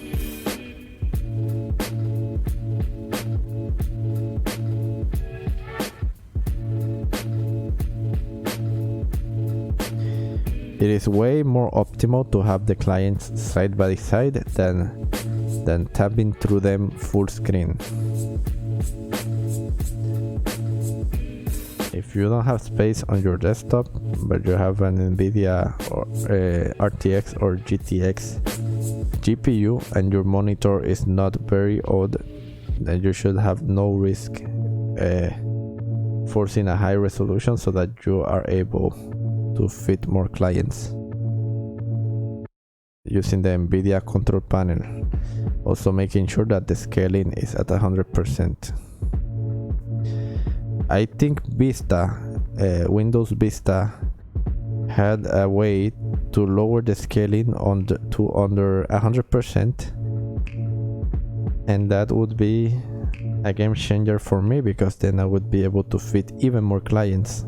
It is way more optimal to have the clients side by side than tabbing through them full screen. If you don't have space on your desktop, but you have an NVIDIA or RTX or GTX GPU and your monitor is not very old, then you should have no risk forcing a high resolution so that you are able to fit more clients using the NVIDIA control panel. Also making sure that the scaling is at 100%. I think Vista, Windows Vista, had a way to lower the scaling to under 100%, and that would be a game changer for me, because then I would be able to fit even more clients,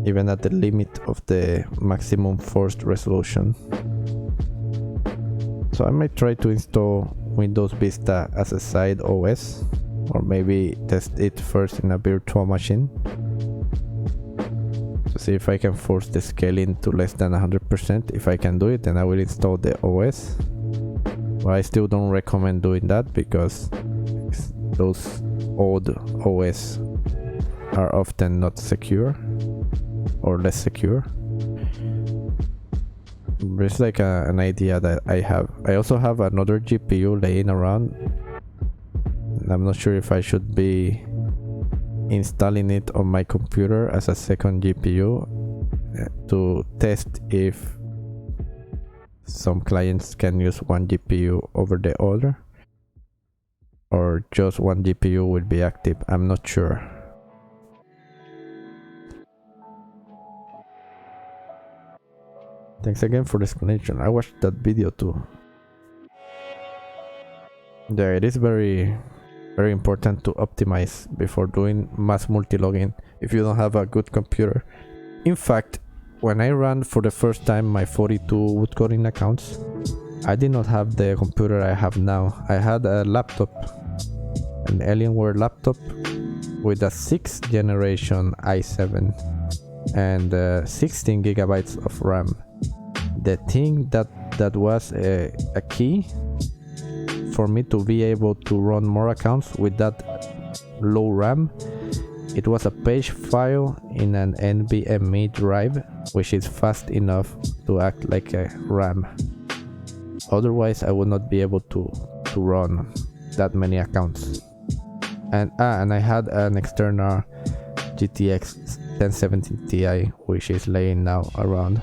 even at the limit of the maximum forced resolution. So I might try to install Windows Vista as a side OS, or maybe test it first in a virtual machine to see if I can force the scaling to less than 100%. If I can do it, then I will install the OS. But I still don't recommend doing that, because those old OS are often not secure or less secure. It's like an idea that I have. I also have another GPU laying around. I'm not sure if I should be installing it on my computer as a second GPU to test if some clients can use one GPU over the other, or just one GPU will be active. I'm not sure. Thanks again for the explanation. I watched that video too. Yeah, it is very important to optimize before doing mass multi-logging if you don't have a good computer. In fact, when I ran for the first time my 42 woodcutting accounts, I did not have the computer I have now. I had a laptop, an Alienware laptop with a 6th generation i7 and 16 gigabytes of RAM. The thing that was a key for me to be able to run more accounts with that low RAM, it was a page file in an NVMe drive, which is fast enough to act like a RAM. Otherwise, I would not be able to run that many accounts. And I had an external GTX 1070 Ti, which is laying now around.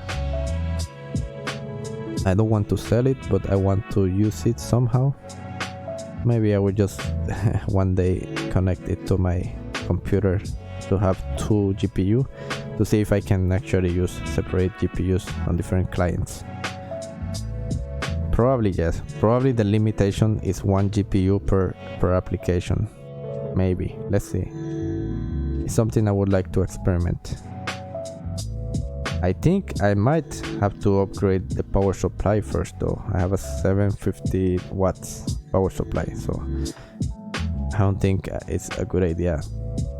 I don't want to sell it, but I want to use it somehow. Maybe I will just one day connect it to my computer to have 2 GPU to see if I can actually use separate GPUs on different clients. Probably yes. Probably the limitation is 1 GPU per application. Maybe. Let's see. It's something I would like to experiment. I think I might have to upgrade the power supply first though. I have a 750 watts power supply, so I don't think it's a good idea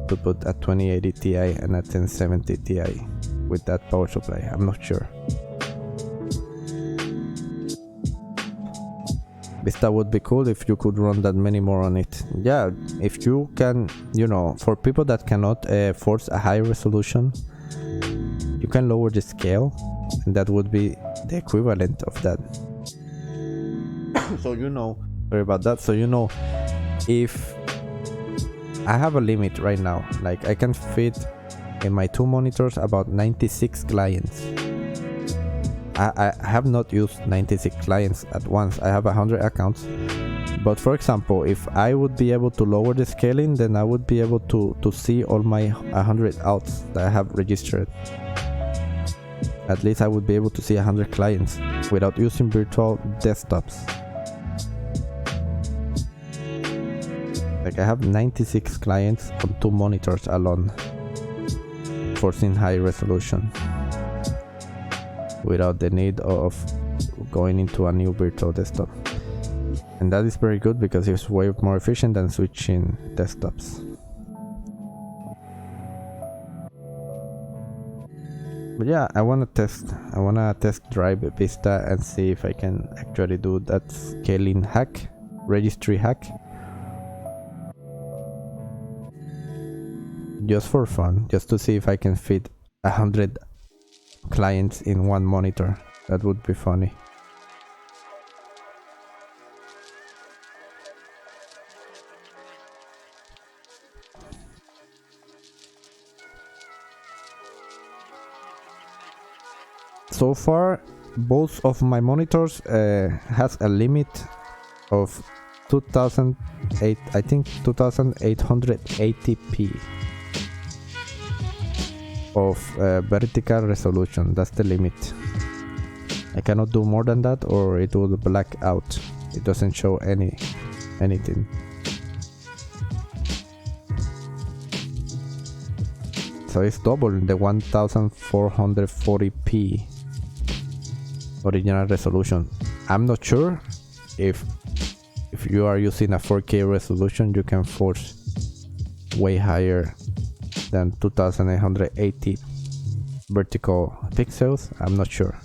to put a 2080 Ti and a 1070 Ti with that power supply. I'm not sure. Vista would be cool if you could run that many more on it. Yeah, if you can, you know, for people that cannot force a high resolution, you can lower the scale, and that would be the equivalent of that. So you know, sorry about that. So you know, if I have a limit right now, like I can fit in my 2 monitors about 96 clients. I have not used 96 clients at once. I have 100 accounts. But for example, if I would be able to lower the scaling, then I would be able to see all my 100 outs that I have registered. At least I would be able to see 100 clients without using virtual desktops. Like I have 96 clients on 2 monitors alone, forcing high resolution without the need of going into a new virtual desktop. And that is very good because it's way more efficient than switching desktops. But yeah, I wanna test drive Vista and see if I can actually do that scaling hack, registry hack. Just for fun, just to see if I can fit 100 clients in one monitor. That would be funny. So far, both of my monitors has a limit of 2880p of vertical resolution. That's the limit. I cannot do more than that, or it will black out. It doesn't show anything. So it's double the 1440p original resolution. I'm not sure if you are using a 4K resolution, you can force way higher than 2880 vertical pixels. I'm not sure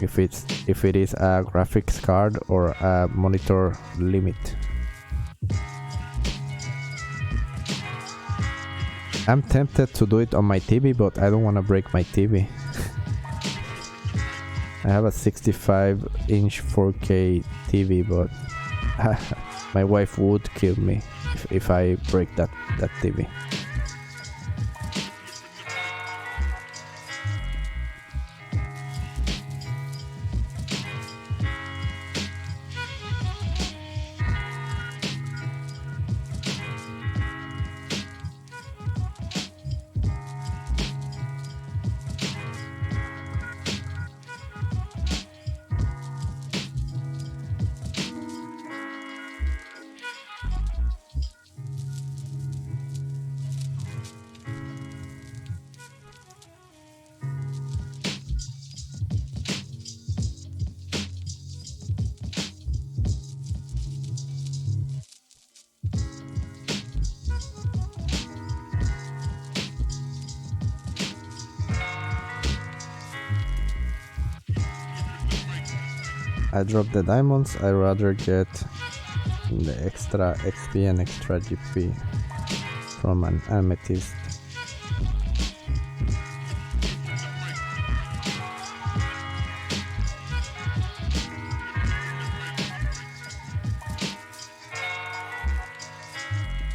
if it is a graphics card or a monitor limit. I'm tempted to do it on my TV, but I don't want to break my TV. I have a 65-inch 4K TV, but my wife would kill me if I break that TV. I drop the diamonds. I rather get the extra XP and extra GP from an Amethyst.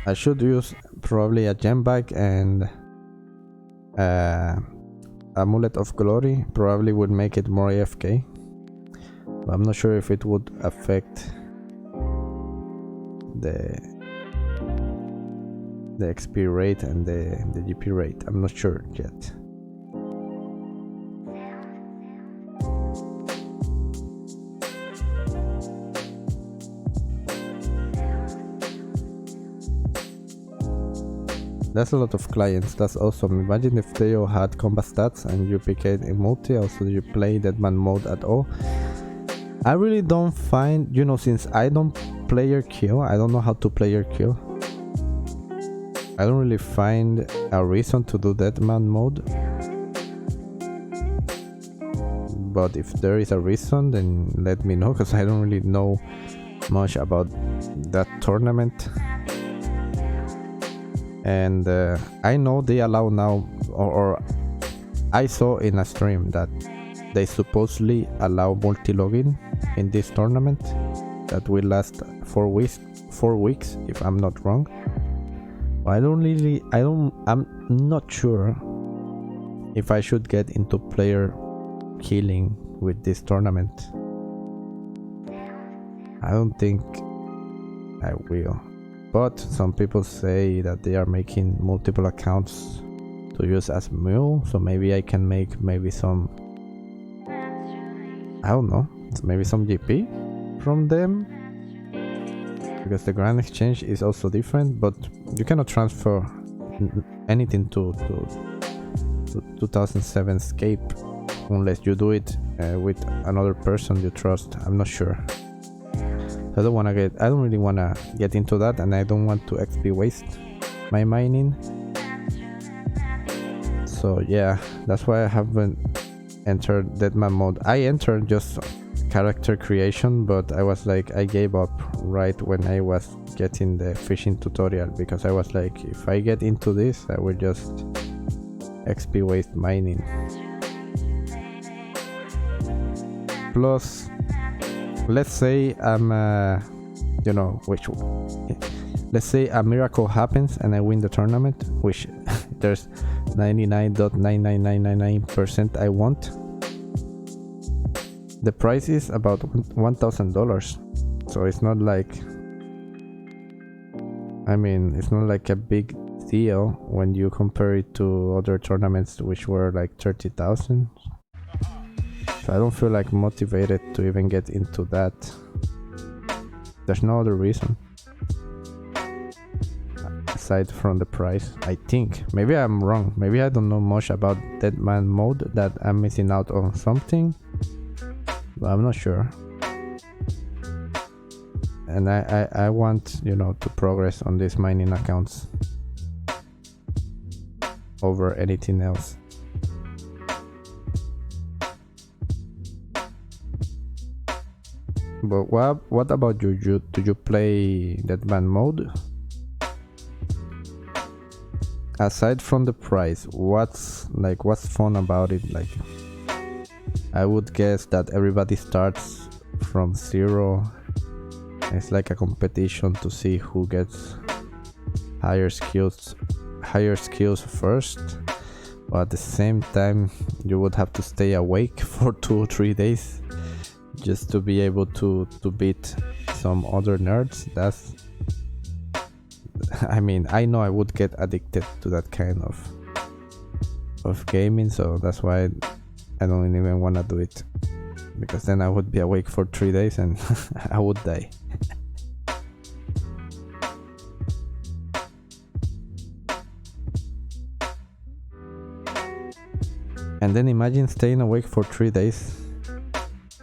I should use probably a gem bag and Amulet of Glory. Probably would make it more AFK. But I'm not sure if it would affect the XP rate and the GP rate. I'm not sure yet. That's a lot of clients. That's awesome. Imagine if they all had combat stats and you pick it in multi, also you play Deadman mode at all. I really don't find, since I don't player kill, I don't know how to player kill. I don't really find a reason to do Deadman mode. But if there is a reason, then let me know, because I don't really know much about that tournament. And I know they allow now, or I saw in a stream that they supposedly allow multi-login in this tournament. that will last 4 weeks if I'm not wrong. I'm not sure if I should get into player killing with this tournament. I don't think I will, but some people say that they are making multiple accounts to use as mule, so maybe I can make some, I don't know, maybe some GP from them, because the Grand Exchange is also different, but you cannot transfer anything to 2007 Escape unless you do it with another person you trust. I'm not sure. I don't really wanna get into that, and I don't want to XP waste my mining. So yeah, that's why I haven't entered Deadman mode. I entered just character creation, but I was like, I gave up right when I was getting the fishing tutorial, because I was like, if I get into this, I will just XP waste mining. Plus, let's say let's say a miracle happens and I win the tournament, which there's 99.99999% I want. The price is about $1,000, so it's not like, it's not like a big deal when you compare it to other tournaments which were like 30,000. So I don't feel like motivated to even get into that. There's no other reason aside from the price, I think. Maybe I'm wrong. Maybe I don't know much about Deadman mode, that I'm missing out on something, but I'm not sure. And I want, to progress on these mining accounts over anything else. But what about you? Do you play Deadman mode? Aside from the price, what's fun about it? Like, I would guess that everybody starts from zero. It's like a competition to see who gets higher skills first. But at the same time, you would have to stay awake for 2 or 3 days just to be able to beat some other nerds. I know I would get addicted to that kind of gaming, so that's why I don't even want to do it, because then I would be awake for 3 days and I would die. And then imagine staying awake for 3 days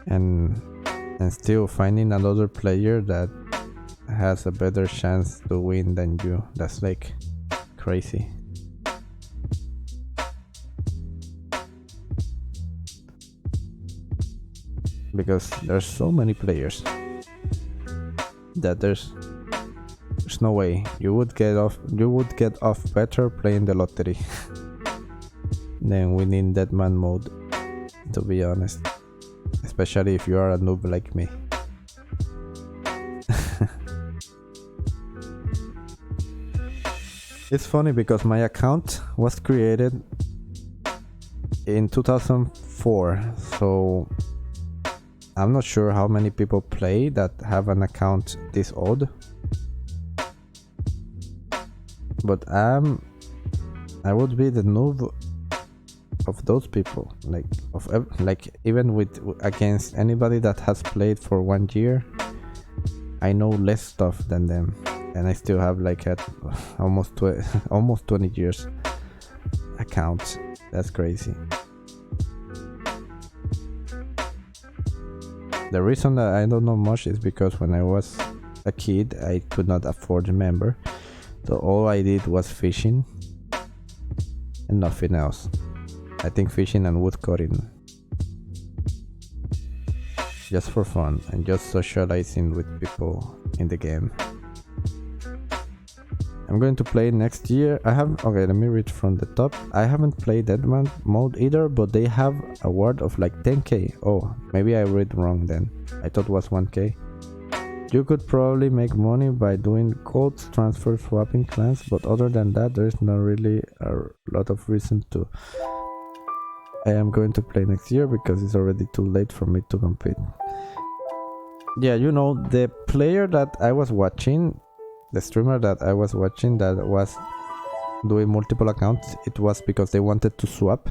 and still finding another player that has a better chance to win than you. That's like crazy. Because there's so many players that there's no way you would get off better playing the lottery than winning Deadman mode, to be honest, especially if you are a noob like me. It's funny because my account was created in 2004, so I'm not sure how many people play that have an account this old, but I would be the noob of those people, even against anybody that has played for 1 year. I know less stuff than them, and I still have almost 20 years account. That's crazy. The reason that I don't know much is because when I was a kid I could not afford a member, so all I did was fishing and nothing else. I think fishing and woodcutting, just for fun and just socializing with people in the game. I'm going to play next year. Okay, let me read from the top. I haven't played Deadman mode either, but they have a award of like 10k. Oh, maybe I read wrong then. I thought it was 1k. You could probably make money by doing gold transfer swapping clans, but other than that, there's not really a lot of reason to. I am going to play next year because it's already too late for me to compete. Yeah, you know, the player that I was watching, the streamer that I was watching that was doing multiple accounts, it was because they wanted to swap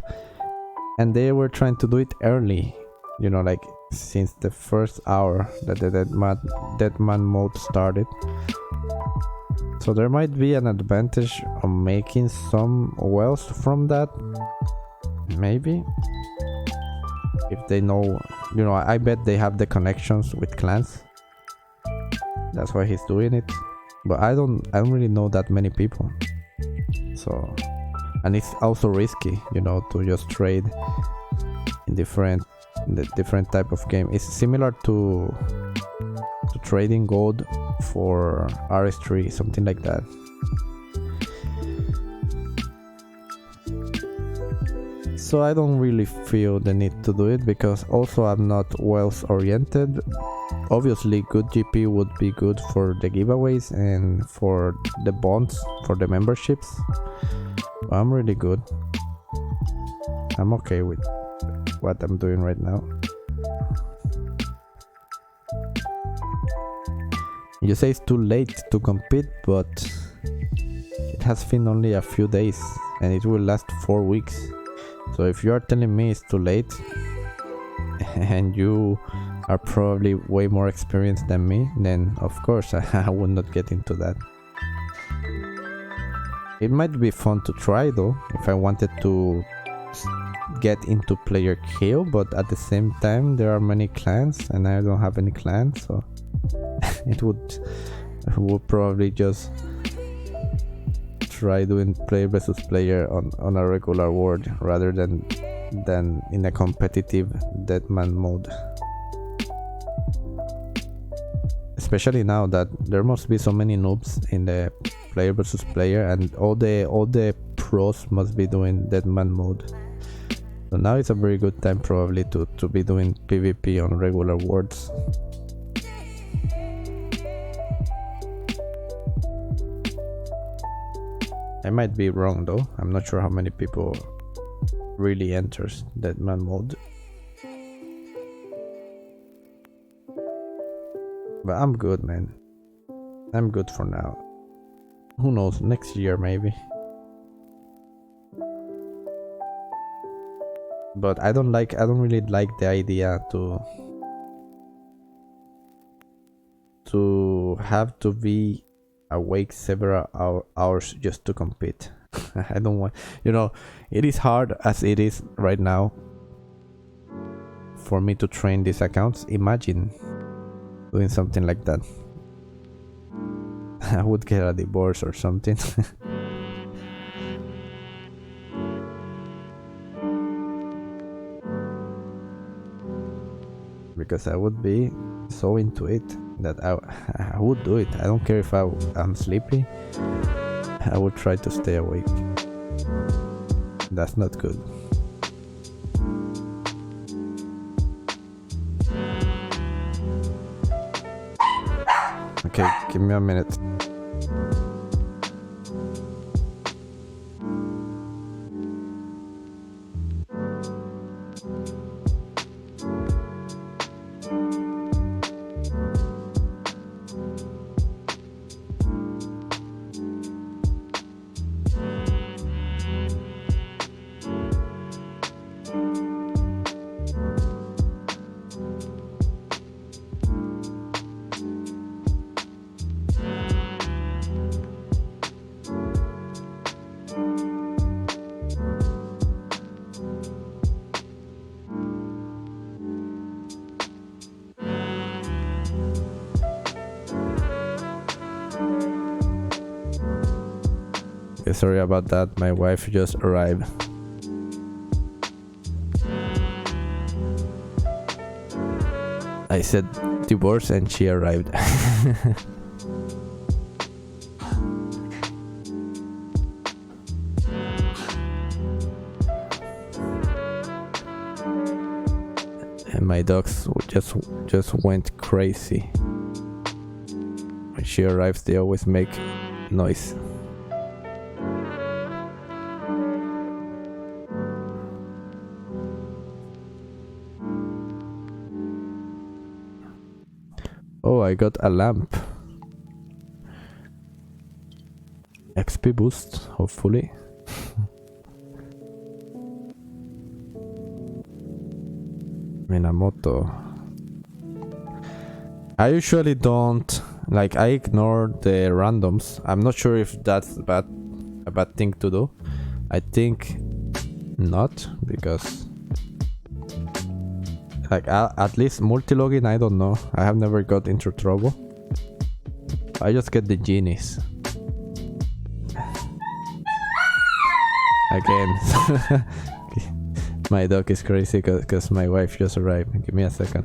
and they were trying to do it early, you know, like since the first hour that the Deadman mode started. So there might be an advantage of making some wealth from that, maybe, if they know, you know. I bet they have the connections with clans, that's why he's doing it, but I don't really know that many people. So, and it's also risky, you know, to just trade in the different type of game. It's similar to trading gold for RS3, something like that. So I don't really feel the need to do it because also I'm not wealth oriented. Obviously good GP would be good for the giveaways and for the bonds, for the memberships. I'm really good. I'm okay with what I'm doing right now. You say it's too late to compete, but it has been only a few days and it will last 4 weeks. So if you are telling me it's too late and you are probably way more experienced than me, then of course I would not get into that. It might be fun to try though, if I wanted to get into player kill, but at the same time there are many clans and I don't have any clans, so it would probably just try doing player versus player on a regular world rather than in a competitive Deadman mode. Especially now that there must be so many noobs in the player versus player and all the pros must be doing Deadman mode. So now it's a very good time probably to be doing PvP on regular worlds. I might be wrong though, I'm not sure how many people really enters Deadman mode. But I'm good, man. I'm good for now. Who knows, next year maybe. But I don't really like the idea to have to be awake several hours just to compete. I don't want, you know, it is hard as it is right now for me to train these accounts. Imagine doing something like that. I would get a divorce or something. Because I would be so into it that I would do it. I don't care if I'm sleepy. I would try to stay awake. That's not good. Okay, give me a minute. Sorry about that, my wife just arrived. I said divorce and she arrived. And my dogs just went crazy. when she arrives, they always make noise. Oh, I got a lamp. XP boost, hopefully. Minamoto. I usually don't, like, I ignore the randoms. I'm not sure if that's a bad thing to do. I think not, because like at least multi-login, I don't know. I have never got into trouble. I just get the genies. Again. My dog is crazy because my wife just arrived. Give me a second.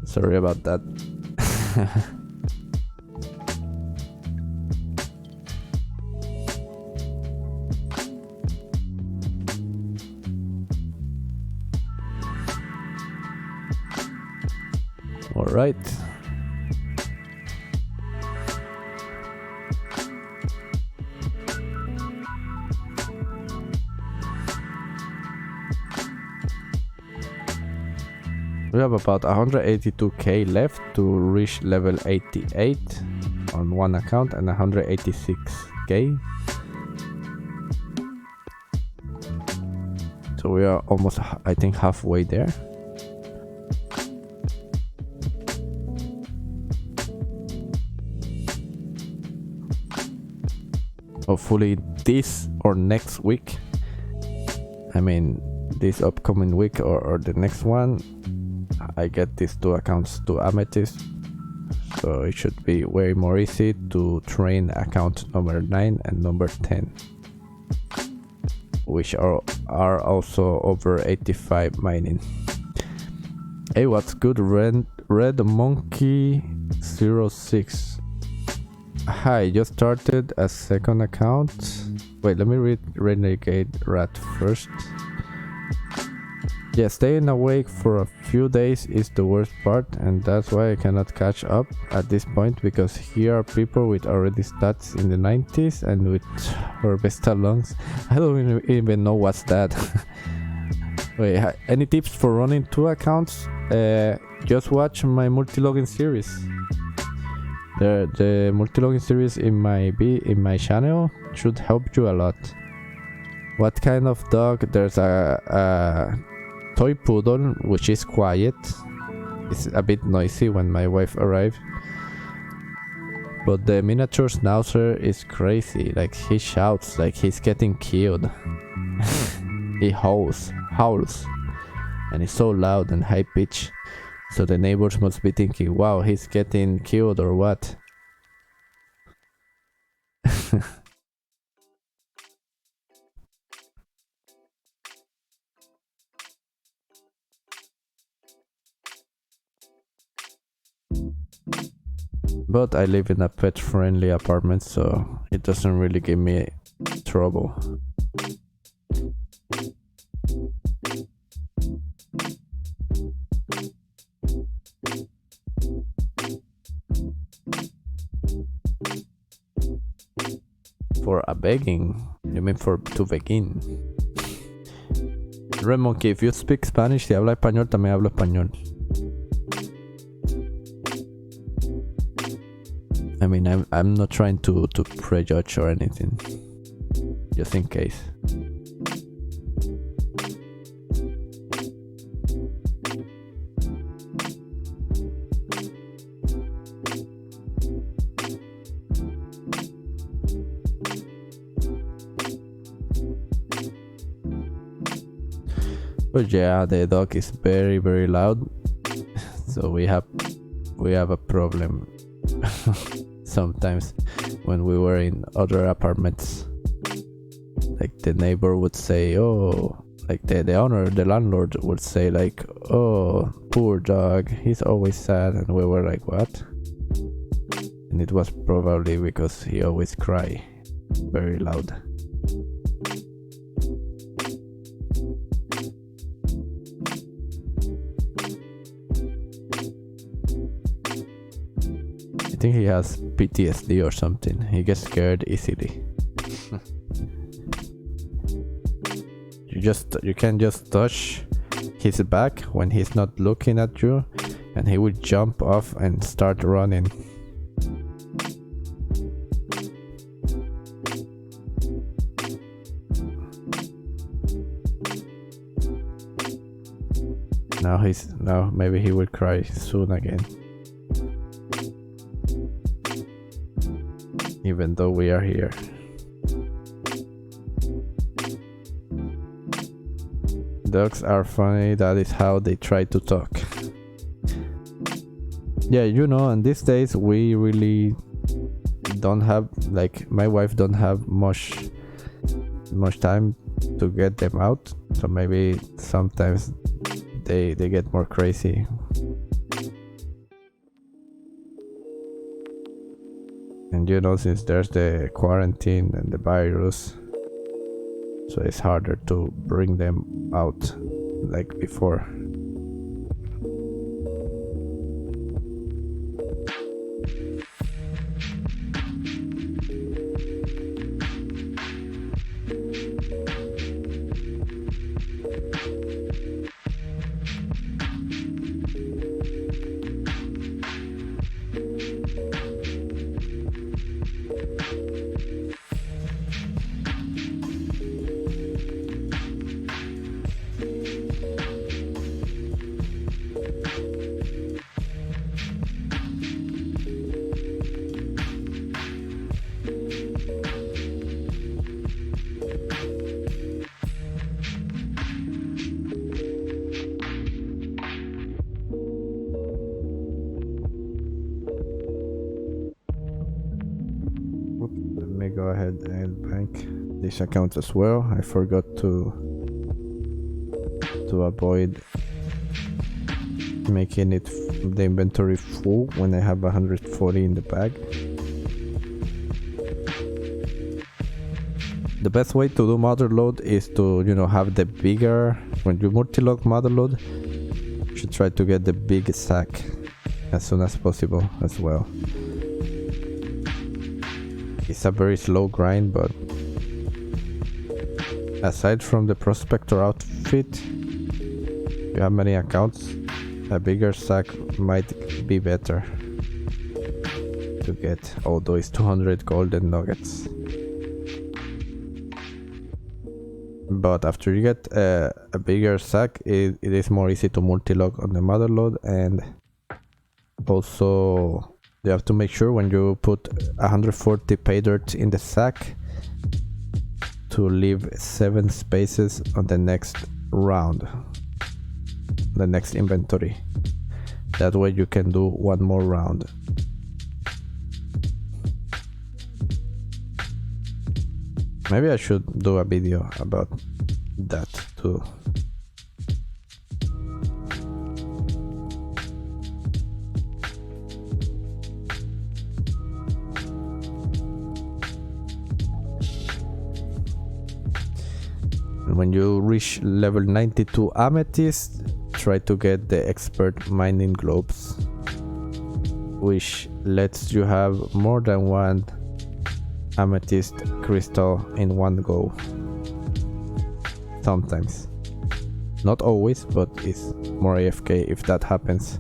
Sorry about that. All right. We have about 182k left to reach level 88 on one account and 186k. So we are almost, I think, halfway there. Hopefully this or next week, I mean this upcoming week or the next one, I get these two accounts to Amethyst, so it should be way more easy to train account number 9 and number 10, which are also over 85 mining. Hey, what's good? Red Monkey 06. Hi, just started a second account. Wait, let me read Renegade Rat first. Yeah, staying awake for a few days is the worst part, and that's why I cannot catch up at this point, because here are people with already stats in the 90s and with Harvesta lungs. I don't even know what's that. Wait, any tips for running two accounts? Just watch my multi-login series. The multi-login series in my channel should help you a lot. What kind of dog? There's a toy poodle, which is quiet. It's a bit noisy when my wife arrives. But the miniature schnauzer is crazy. Like, he shouts like he's getting killed. He howls, and it's so loud and high pitched. So the neighbors must be thinking, wow, he's getting killed or what? But I live in a pet-friendly apartment, so it doesn't really give me trouble. For a begging? You mean to begin? Red Monkey, if you speak Spanish, si habla español, también hablo español. I mean, I'm not trying to prejudge or anything. Just in case. But yeah, the dog is very, very loud. So we have a problem. Sometimes when we were in other apartments, like the neighbor would say, oh, like the owner, the landlord would say like, oh, poor dog, he's always sad, and we were like, what? And it was probably because he always cry very loud. I think he has PTSD or something. He gets scared easily. You can just touch his back when he's not looking at you, and he will jump off and start running. Now maybe he will cry soon again. Even though we are here. Dogs are funny, that is how they try to talk. Yeah, you know, and these days we really don't have, like, my wife don't have much time to get them out, so maybe sometimes they get more crazy. And you know, since there's the quarantine and the virus, so it's harder to bring them out like before. Go ahead and bank this account as well. I forgot to avoid making it the inventory full when I have 140 in the bag. The best way to do Motherlode is to, you know, have the bigger, when you multi-log Motherlode, you should try to get the big sack as soon as possible as well. It's a very slow grind, but aside from the prospector outfit, you have many accounts, a bigger sack might be better to get, although it's 200 golden nuggets. But after you get a bigger sack, it is more easy to multi-log on the Motherlode, and also you have to make sure when you put 140 pay dirt in the sack to leave 7 spaces on the next round, the next inventory. That way you can do one more round. Maybe I should do a video about that too. When you reach level 92 Amethyst, try to get the expert mining globes, which lets you have more than one amethyst crystal in one go. Sometimes. Not always, but it's more AFK if that happens.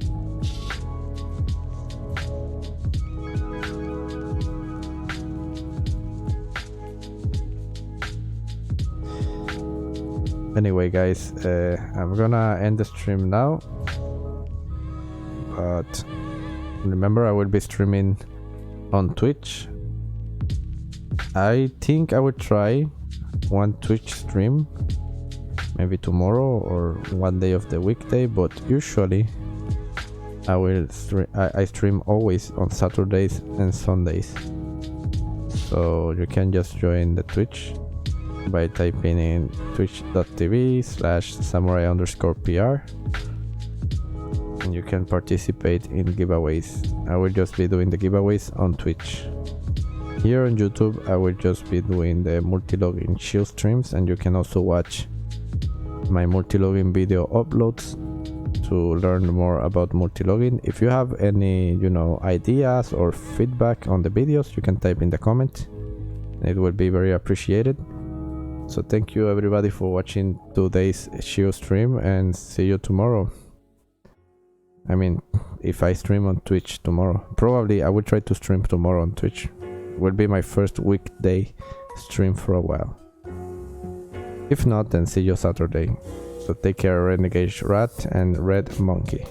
Anyway guys, I'm gonna end the stream now, but remember I will be streaming on Twitch. I think I will try one Twitch stream, maybe tomorrow or one day of the weekday, but usually I stream always on Saturdays and Sundays. So you can just join the Twitch by typing in twitch.tv/samurai_pr, and you can participate in giveaways. I will just be doing the giveaways on Twitch. Here on YouTube I will just be doing the multi-login shield streams, and you can also watch my multi-login video uploads to learn more about multi-login. If you have any, ideas or feedback on the videos, you can type in the comment. It will be very appreciated. So thank you everybody for watching today's shield stream, and see you tomorrow. I mean, if I stream on Twitch tomorrow. Probably I will try to stream tomorrow on Twitch. It will be my first weekday stream for a while. If not, then see you Saturday. So take care, Renegade Rat and Red Monkey.